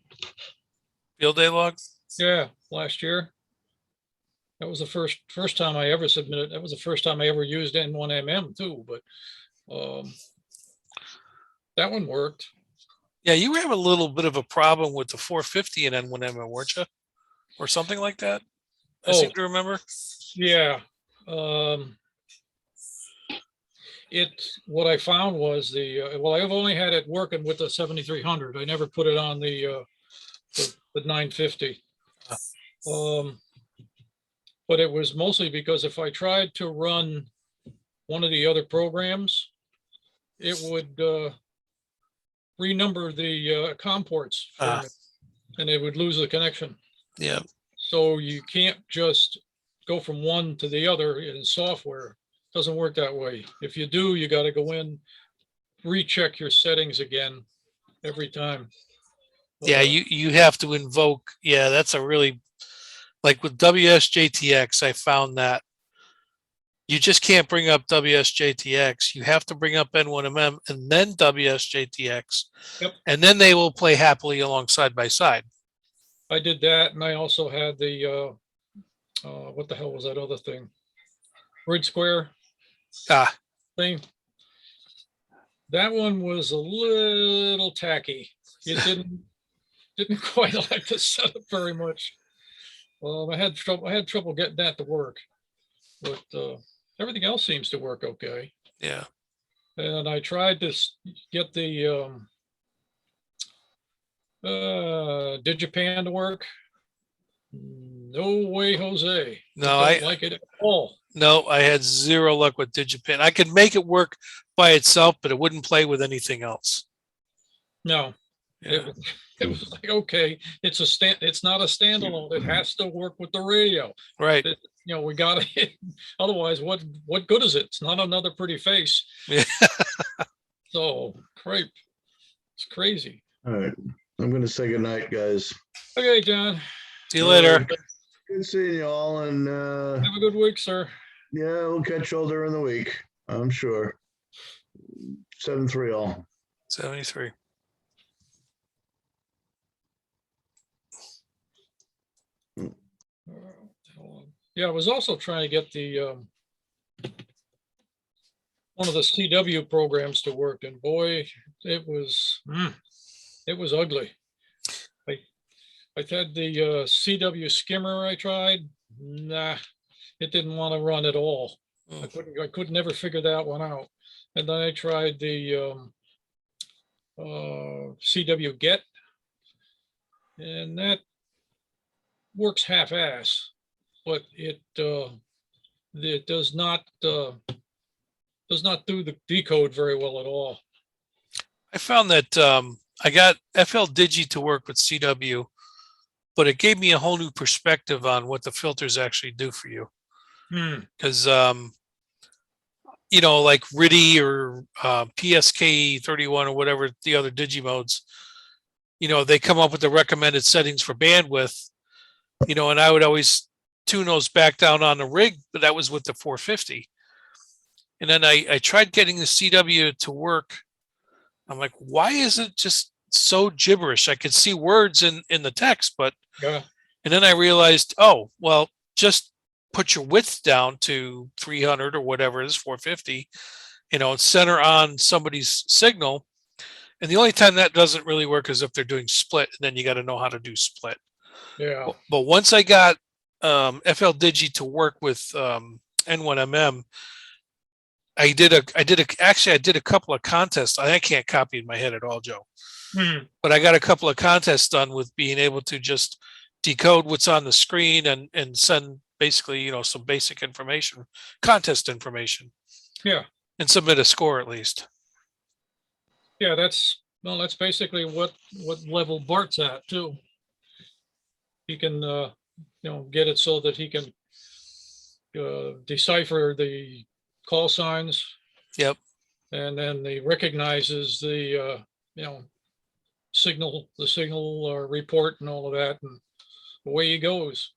Field day log? Yeah, last year. That was the first time I ever submitted. That was the first time I ever used N1MM too, but that one worked. Yeah, you have a little bit of a problem with the 450 in N1MM, weren't you? Or something like that? I seem to remember. Yeah. What I found was I've only had it working with the 7300. I never put it on the the 950. But it was mostly because if I tried to run one of the other programs, it would renumber the COM ports for me, and it would lose the connection. Yeah. So you can't just go from one to the other in software. Doesn't work that way. If you do, you got to go in, recheck your settings again every time. Yeah, you have to invoke. Yeah, that's a really, like with WSJTX, I found that you just can't bring up WSJTX. You have to bring up N1MM and then WSJTX. Yep. And then they will play happily along side by side. I did that, and I also had the what the hell was that other thing? Grid Square thing. That one was a little tacky. It didn't quite like the setup very much. I had trouble getting that to work, but everything else seems to work okay. Yeah. And I tried to get the Digipan to work. No way, Jose. No, I don't like it at all. No, I had zero luck with Digipan. I could make it work by itself, but it wouldn't play with anything else. No. Yeah. It was like, okay, it's not a standalone. It has to work with the radio. Right. We got to, otherwise what good is it? It's not another pretty face. Yeah. So crepe. It's crazy. All right. I'm going to say goodnight, guys. Okay, John. See you later. Good seeing you all. And Have a good week, sir. yeah, we'll catch you all during the week, I'm sure. 7-3 all. 73. Yeah, I was also trying to get the one of the CW programs to work, and boy, it was ugly. I had the CW skimmer I tried. Nah, it didn't want to run at all. I could never figure that one out. And then I tried the CW get, and that works half-ass, but it does not do the decode very well at all. I found that I got FL Digi to work with CW, but it gave me a whole new perspective on what the filters actually do for you. Because, like RIDI or PSK 31 or whatever the other Digimodes, they come up with the recommended settings for bandwidth, and I would always tune those back down on the rig, but that was with the 450. And then I tried getting the CW to work. I'm like, why is it just so gibberish? I could see words in the text, but yeah. And then I realized, oh, well, just put your width down to 300 or whatever it is, 450, center on somebody's signal. And the only time that doesn't really work is if they're doing split, and then you got to know how to do split. Yeah. But once I got FL Digi to work with N1MM, I did a couple of contests. I can't copy in my head at all, Joe. But I got a couple of contests done with being able to just decode what's on the screen and send basically, some basic information, contest information. Yeah. And submit a score at least. Yeah, that's basically what level Bart's at too. He can get it so that he can decipher the call signs. Yep. And then he recognizes the signal report and all of that, and away he goes.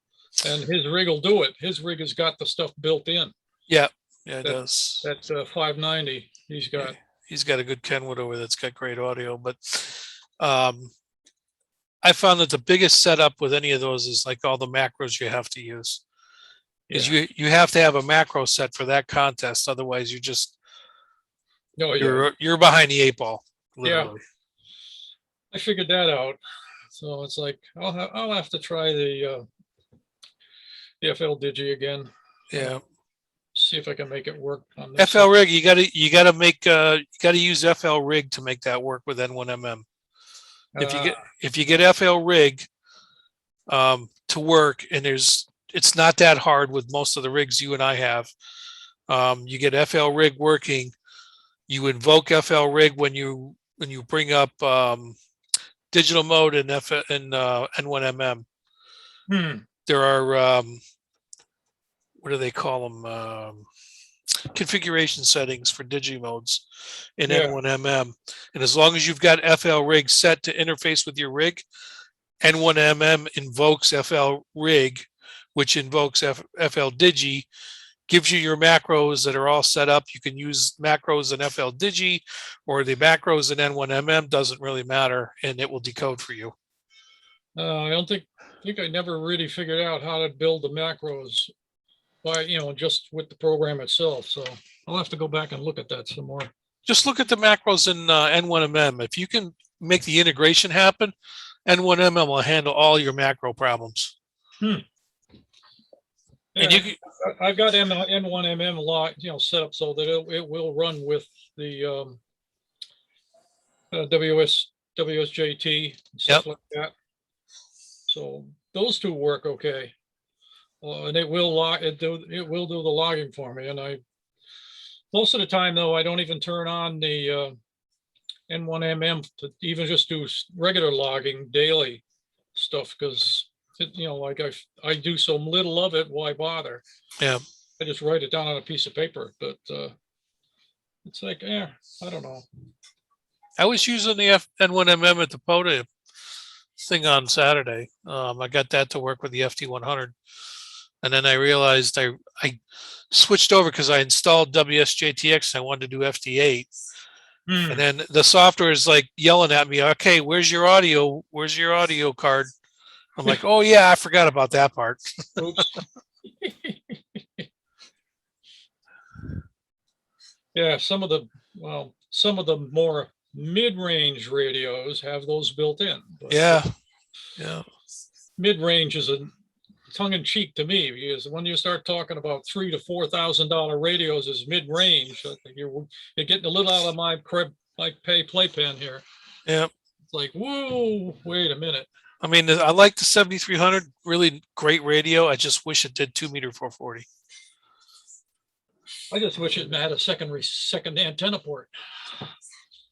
And his rig will do it. His rig has got the stuff built in. Yeah, it does. That's 590. He's got. He's got a good Kenwood over that's got great audio, but I found that the biggest setup with any of those is like all the macros you have to use. Is you have to have a macro set for that contest, otherwise you just you're behind the 8 ball. Literally. Yeah, I figured that out. So it's like I'll have to try the FL Digi again. Yeah. See if I can make it work on this. FL rig, you gotta use FL rig to make that work with N1MM. If you get FL rig to work, and it's not that hard with most of the rigs you and I have. You get FL rig working, you invoke FL rig when you bring up digital mode and N1MM. There are what do they call them? Configuration settings for digi modes in Yeah. N1MM. And as long as you've got FL rig set to interface with your rig, N1MM invokes FL rig, which invokes FL digi, gives you your macros that are all set up. You can use macros in FL digi or the macros in N1MM, doesn't really matter, and it will decode for you. I don't think I never really figured out how to build the macros by, just with the program itself. So I'll have to go back and look at that some more. Just look at the macros in N1MM. If you can make the integration happen, N1MM will handle all your macro problems. And Yeah, I've got N1MM a lot, set up so that it will run with the WSJT and stuff like that. So those two work okay, and it will do the logging for me. And most of the time though, I don't even turn on the N1MM to even just do regular logging daily stuff, because like I do so little of it, why bother? Yeah. I just write it down on a piece of paper, but it's like, I don't know. I was using the N1MM at the POTA thing on Saturday. I got that to work with the FT100. And then I realized I switched over because I installed WSJTX and I wanted to do FT8. And then the software is like yelling at me, okay, where's your audio? Where's your audio card? I'm like, oh yeah, I forgot about that part. Yeah, some of the more mid-range radios have those built in. But Yeah. mid-range is a tongue-in-cheek to me, because when you start talking about $3,000 to $4,000 radios as mid-range, I think you're getting a little out of my playpen here. Yeah. It's like, whoa, wait a minute. I mean, I like the 7300, really great radio. I just wish it did 2-meter 440. I just wish it had a second antenna port.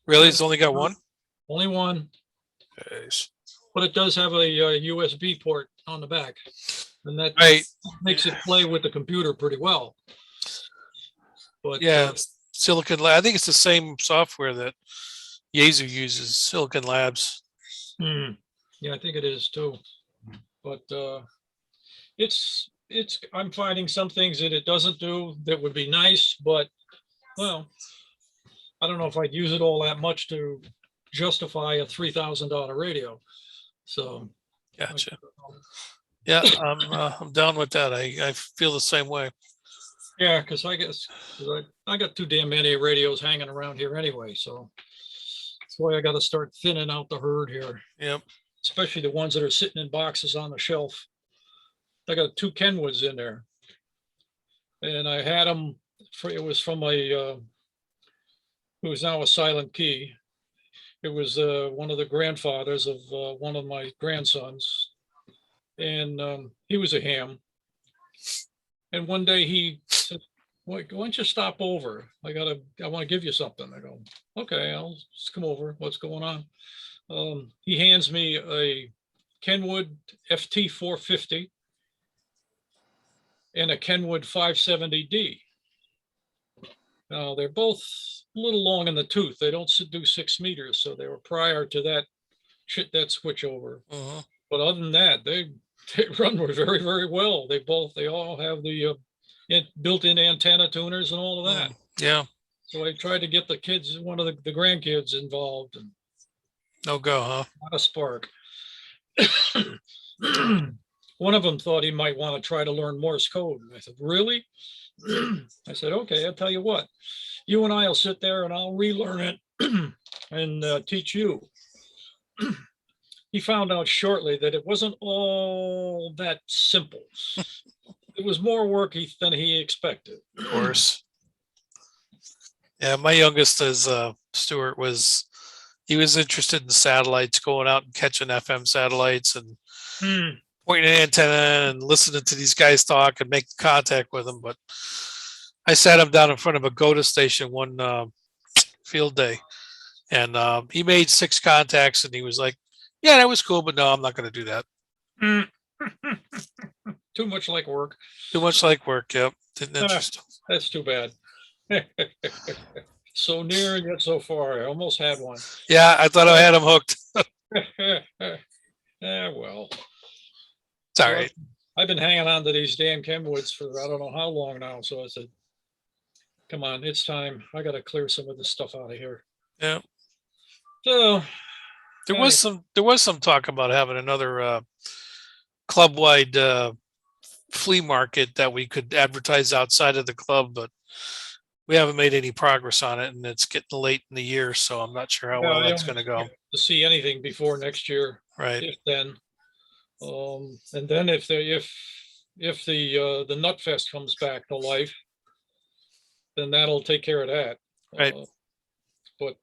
Really? It's only got one? Only one. Nice. But it does have a USB port on the back, and that makes it play with the computer pretty well. But yeah, Silicon Lab. I think it's the same software that Yaesu uses, Silicon Labs. Yeah, I think it is too. But I'm finding some things that it doesn't do that would be nice, but well, I don't know if I'd use it all that much to justify a $3,000 radio. So gotcha. Yeah, I'm down with that. I feel the same way. Yeah, because I guess I got too damn many radios hanging around here anyway, so that's why I got to start thinning out the herd here. Yep. Especially the ones that are sitting in boxes on the shelf. I got 2 Kenwoods in there, and I had them. It was from who is now a Silent Key. It was one of the grandfathers of one of my grandsons, and he was a ham. And one day he said, "Why don't you stop over? I want to give you something." I go, "Okay, I'll just come over. What's going on?" He hands me a Kenwood FT450 and a Kenwood 570D. Now they're both a little long in the tooth. They don't do 6 meters, so they were prior to that switchover. But other than that, they run very, very well. They all have the built-in antenna tuners and all of that. Yeah. So I tried to get the kids, one of the grandkids involved, and no go, huh? Not a spark. One of them thought he might want to try to learn Morse code. And I said, "Really?" I said, "Okay, I'll tell you what. You and I will sit there and I'll relearn it and teach you." He found out shortly that it wasn't all that simple. It was more work than he expected. Of course. Yeah, my youngest is Stuart he was interested in satellites, going out and catching FM satellites and Hmm. pointing an antenna and listening to these guys talk and make contact with them. But I sat him down in front of a GOTA station one field day, and he made 6 contacts, and he was like, "Yeah, that was cool, but no, I'm not going to do that. Hmm. Too much like work. Too much like work." Yep, didn't interest him. That's too bad. So near and yet so far. I almost had one. Yeah, I thought I had him hooked. Yeah, well, It's all right. I've been hanging on to these damn Kenwoods for I don't know how long now. So I said, come on, it's time. I got to clear some of this stuff out of here. Yeah. So There was some talk about having another club-wide flea market that we could advertise outside of the club, but we haven't made any progress on it, and it's getting late in the year, so I'm not sure how well I that's don't going to go. to see anything before next year. Right. If then, and then if the Nut Fest comes back to life, then that'll take care of that. Right. But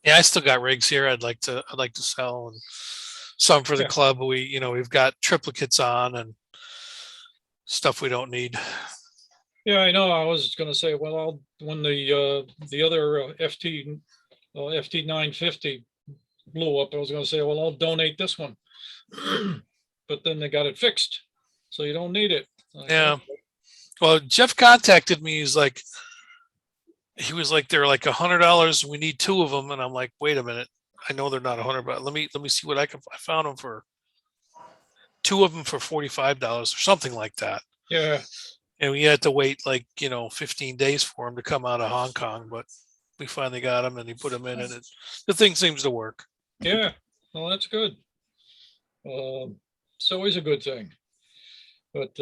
Yeah, I still got rigs here. I'd like to sell, and some for the Yeah. club. We've got triplicates on and stuff we don't need. yeah, I know. I was going to say, well, when the other FT 950 blew up, I was going to say, well, I'll donate this one, but then they got it fixed, so you don't need it. I Yeah. said, Well, Jeff contacted me. He was like, they're like $100. We need 2 of them, and I'm like, wait a minute. I know they're not 100, but let me see what I can. I found them for 2 of them for $45 or something like that. yeah, And we had to wait 15 days for them to come out of Hong Kong, but we finally got them, and he put them in, and the thing seems to work. yeah. Well, that's good. It's always a good thing. But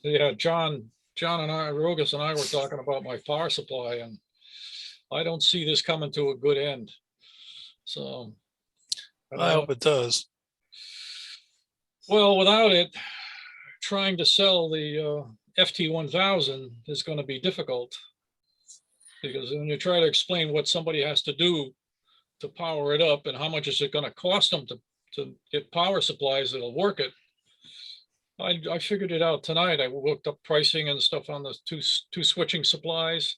yeah, John and I, Rogus and I were talking about my power supply, and I don't see this coming to a good end. So I don't I know. hope it does. Well, without it, trying to sell the FT1000 is going to be difficult, because when you try to explain what somebody has to do to power it up and how much is it going to cost them to get power supplies that'll work it. I figured it out tonight. I looked up pricing and stuff on the two switching supplies.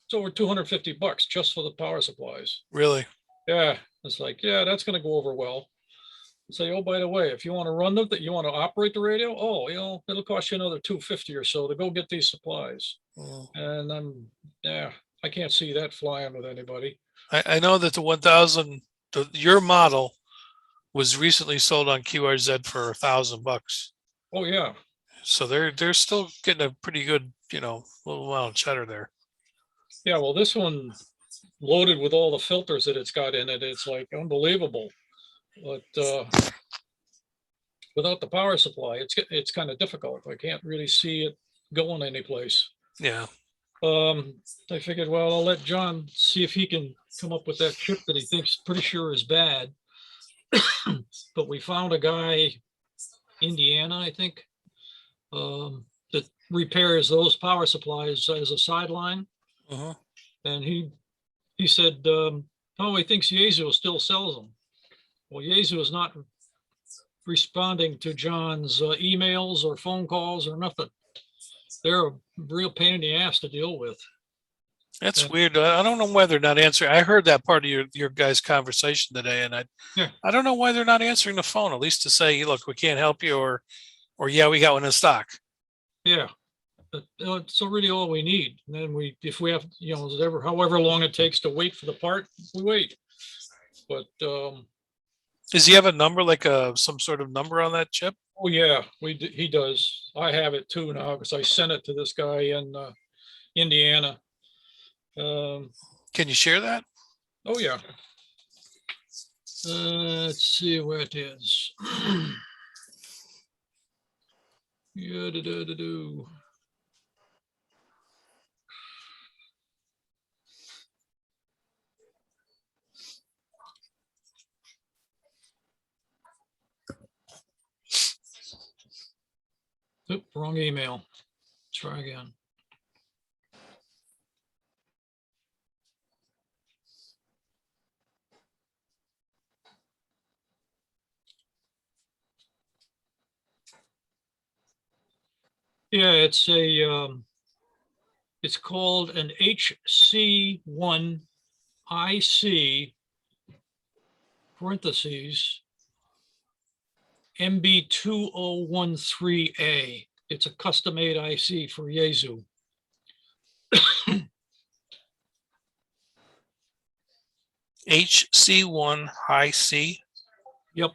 It's over $250 just for the power supplies. Really? Yeah, it's like, yeah, that's going to go over well. Say, oh, by the way, if you want to run that you want to operate the radio, it'll cost you another $250 or so to go get these supplies. Mm. And I can't see that flying with anybody. I know that the 1000, your model, was recently sold on QRZ for $1,000. Oh yeah. So they're still getting a pretty good, little amount of cheddar there. Yeah, well, this one loaded with all the filters that it's got in it, it's like unbelievable. But without the power supply, it's kind of difficult. I can't really see it going anyplace. Yeah. I figured, well, I'll let John see if he can come up with that chip that he thinks pretty sure is bad. But we found a guy, Indiana, I think, that repairs those power supplies as a sideline. Uh-huh. And he said, he thinks Yaesu still sells them. Well, Yaesu is not responding to John's emails or phone calls or nothing. They're a real pain in the ass to deal with. That's Yeah. weird. I don't know why they're not answering. I heard that part of your guys' conversation today, and I don't know why they're not answering the phone, at least to say, look, we can't help you, or yeah, we got one in stock. Yeah. But, so really all we need. And then if we have, however long it takes to wait for the part, we wait. But Does he have a number, like some sort of number on that chip? oh yeah, he does. I have it too now because I sent it to this guy in Indiana. Can you share that? Oh yeah. Let's see where it is. Yeah, do. Oop, wrong email. Try again. Yeah, it's called an HC1 IC parentheses MB2013A. It's a custom made IC for Yaesu. HC1 high C. Yep.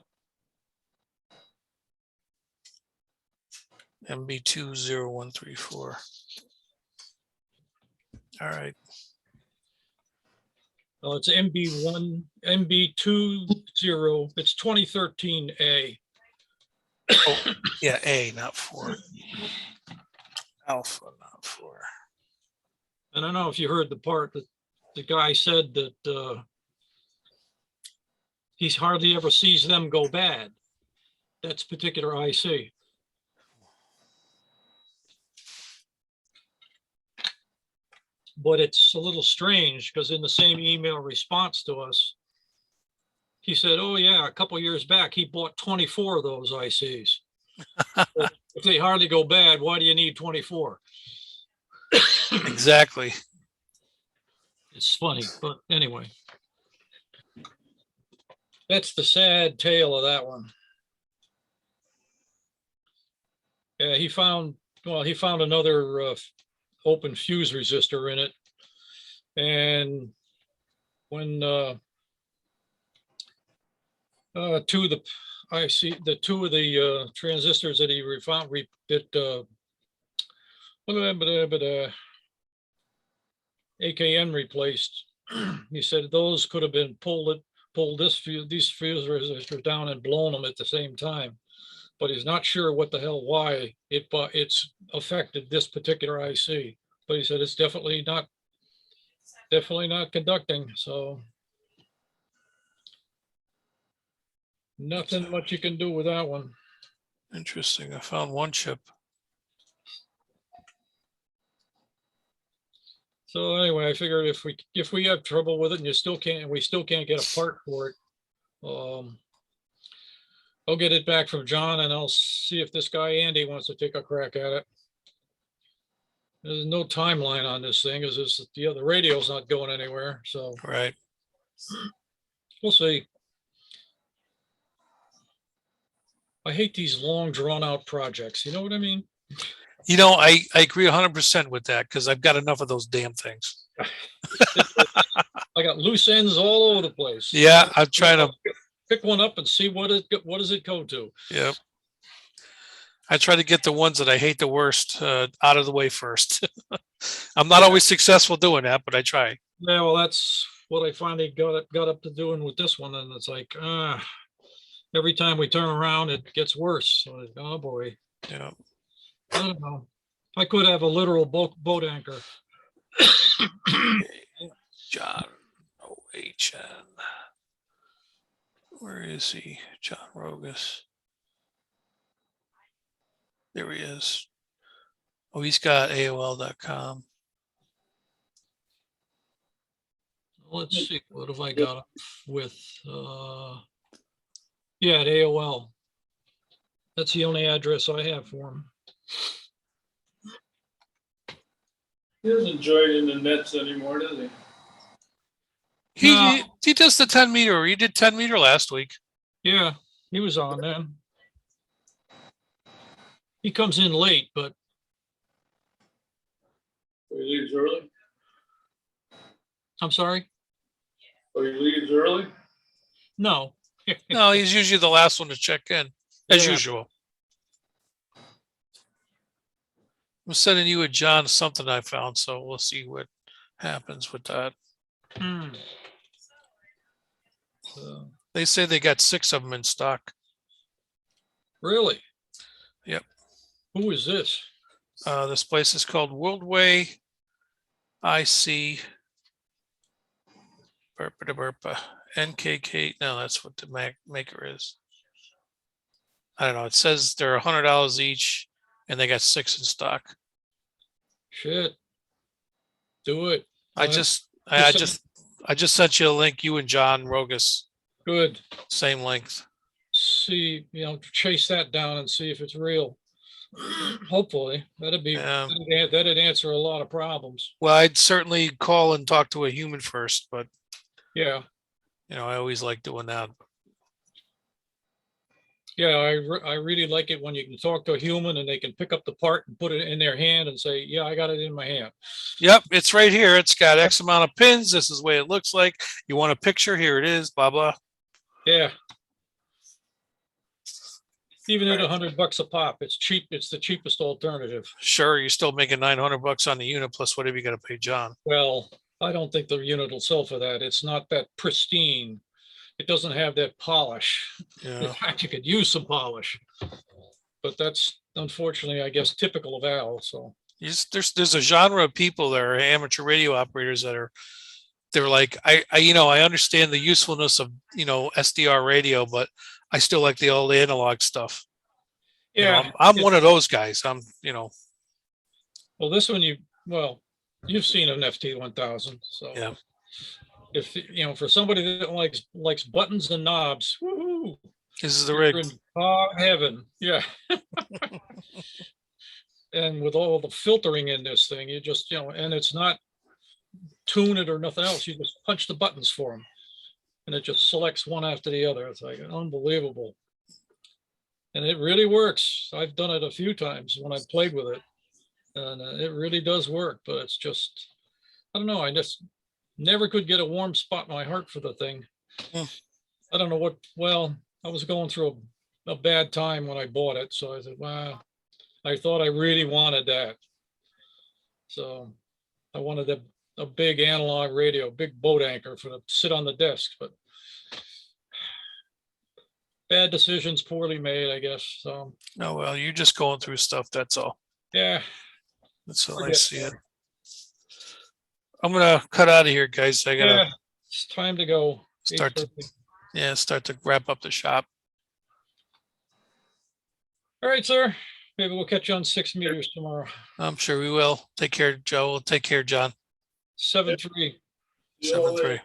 MB20134. All right. Oh, it's MB20, it's 2013A. Yeah, A, not 4. Alpha, not 4. And I don't know if you heard the part that the guy said that he hardly ever sees them go bad. That's particular IC. But it's a little strange because in the same email response to us, he said, oh yeah, a couple years back, he bought 24 of those ICs. If they hardly go bad, why do you need 24? Exactly. It's funny, but anyway. That's the sad tale of that one. Yeah, he found another open fuse resistor in it. And when two of the transistors that he found AKN replaced, he said those could have been pulled these fuse resistors down and blown them at the same time. But he's not sure what the hell why it's affected this particular IC. But he said it's definitely not conducting. So nothing much you can do with that one. Interesting. I found one chip. So anyway, I figured if we have trouble with it and we still can't get a part for it, I'll get it back from John and I'll see if this guy Andy wants to take a crack at it. There's no timeline on this thing, is this the radio's not going anywhere, so Right. we'll see. I hate these long drawn out projects, you know what I mean? You know, I agree 100% with that because I've got enough of those damn things. I got loose ends all over the place. Yeah, I'm trying to pick one up and see what does it go to. Yep. I try to get the ones that I hate the worst out of the way first. I'm not always successful doing that, but I try. Yeah, well, that's what I finally got up to doing with this one, and it's like every time we turn around, it gets worse. So, oh boy. Yeah. I don't know. I could have a literal boat anchor. John O.H.N. Where is he? John Rogus. There he is. Oh, he's got AOL.com. Let's see. What have I got with? Yeah, at AOL. That's the only address I have for him. He doesn't join in the nets anymore, does he? He does the 10 meter. He did 10 meter last week. Yeah, he was on then. He comes in late, but He leaves early? I'm sorry. He leaves early? No. No, he's usually the last one to check in, as Yeah. usual. I'm sending you and John something I found, so we'll see what happens with that. They say they got 6 of them in stock. Really? Yep. Who is this? This place is called Worldway IC Burpa NKK. No, that's what the maker is. I don't know. It says they're $100 each, and they got 6 in stock. Shit. Do it. I just sent you a link. You and John Rogus. Good. Same length. See, chase that down and see if it's real. Hopefully, Yeah. that'd answer a lot of problems. Well, I'd certainly call and talk to a human first, but Yeah, I always like doing that. yeah, I really like it when you can talk to a human and they can pick up the part and put it in their hand and say, yeah, I got it in my hand. Yep, it's right here. It's got X amount of pins. This is the way it looks like. You want a picture? Here it is. Blah blah. Yeah. Even at Right. $100 a pop, it's cheap. It's the cheapest alternative. Sure, you're still making $900 on the unit plus whatever you got to pay John. Well, I don't think the unit will sell for that. It's not that pristine. It doesn't have that polish. In Yeah. fact, you could use some polish. But that's unfortunately, I guess, typical of Al. So There's a genre of people that are amateur radio operators they're like, I understand the usefulness of, SDR radio, but I still like the old analog stuff. yeah, I'm one of those guys. well, this one you've seen an FT1000. So Yeah. if for somebody that likes buttons and knobs, woohoo, This is the you're rig. in heaven. Yeah. And with all the filtering in this thing, you just, and it's not tune it or nothing else. You just punch the buttons for them and it just selects one after the other. It's like unbelievable. And it really works. I've done it a few times when I played with it and it really does work, but it's just, I don't know. I just never could get a warm spot in my heart for the thing. I don't know what, well, I was going through a bad time when I bought it. So I said, wow, I thought I really wanted that. So I wanted a big analog radio, big boat anchor for to sit on the desk, but bad decisions poorly made, I guess. So No, well, you're just going through stuff. That's all. yeah, That's all I Forget see that. it. I'm gonna cut out of here, guys. I gotta yeah, it's time to go. start to 8:30. start to wrap up the shop. All right, sir. Maybe we'll catch you on 6 meters tomorrow. I'm sure we will. Take care, Joe. Take care, John. 7-3. 7-3.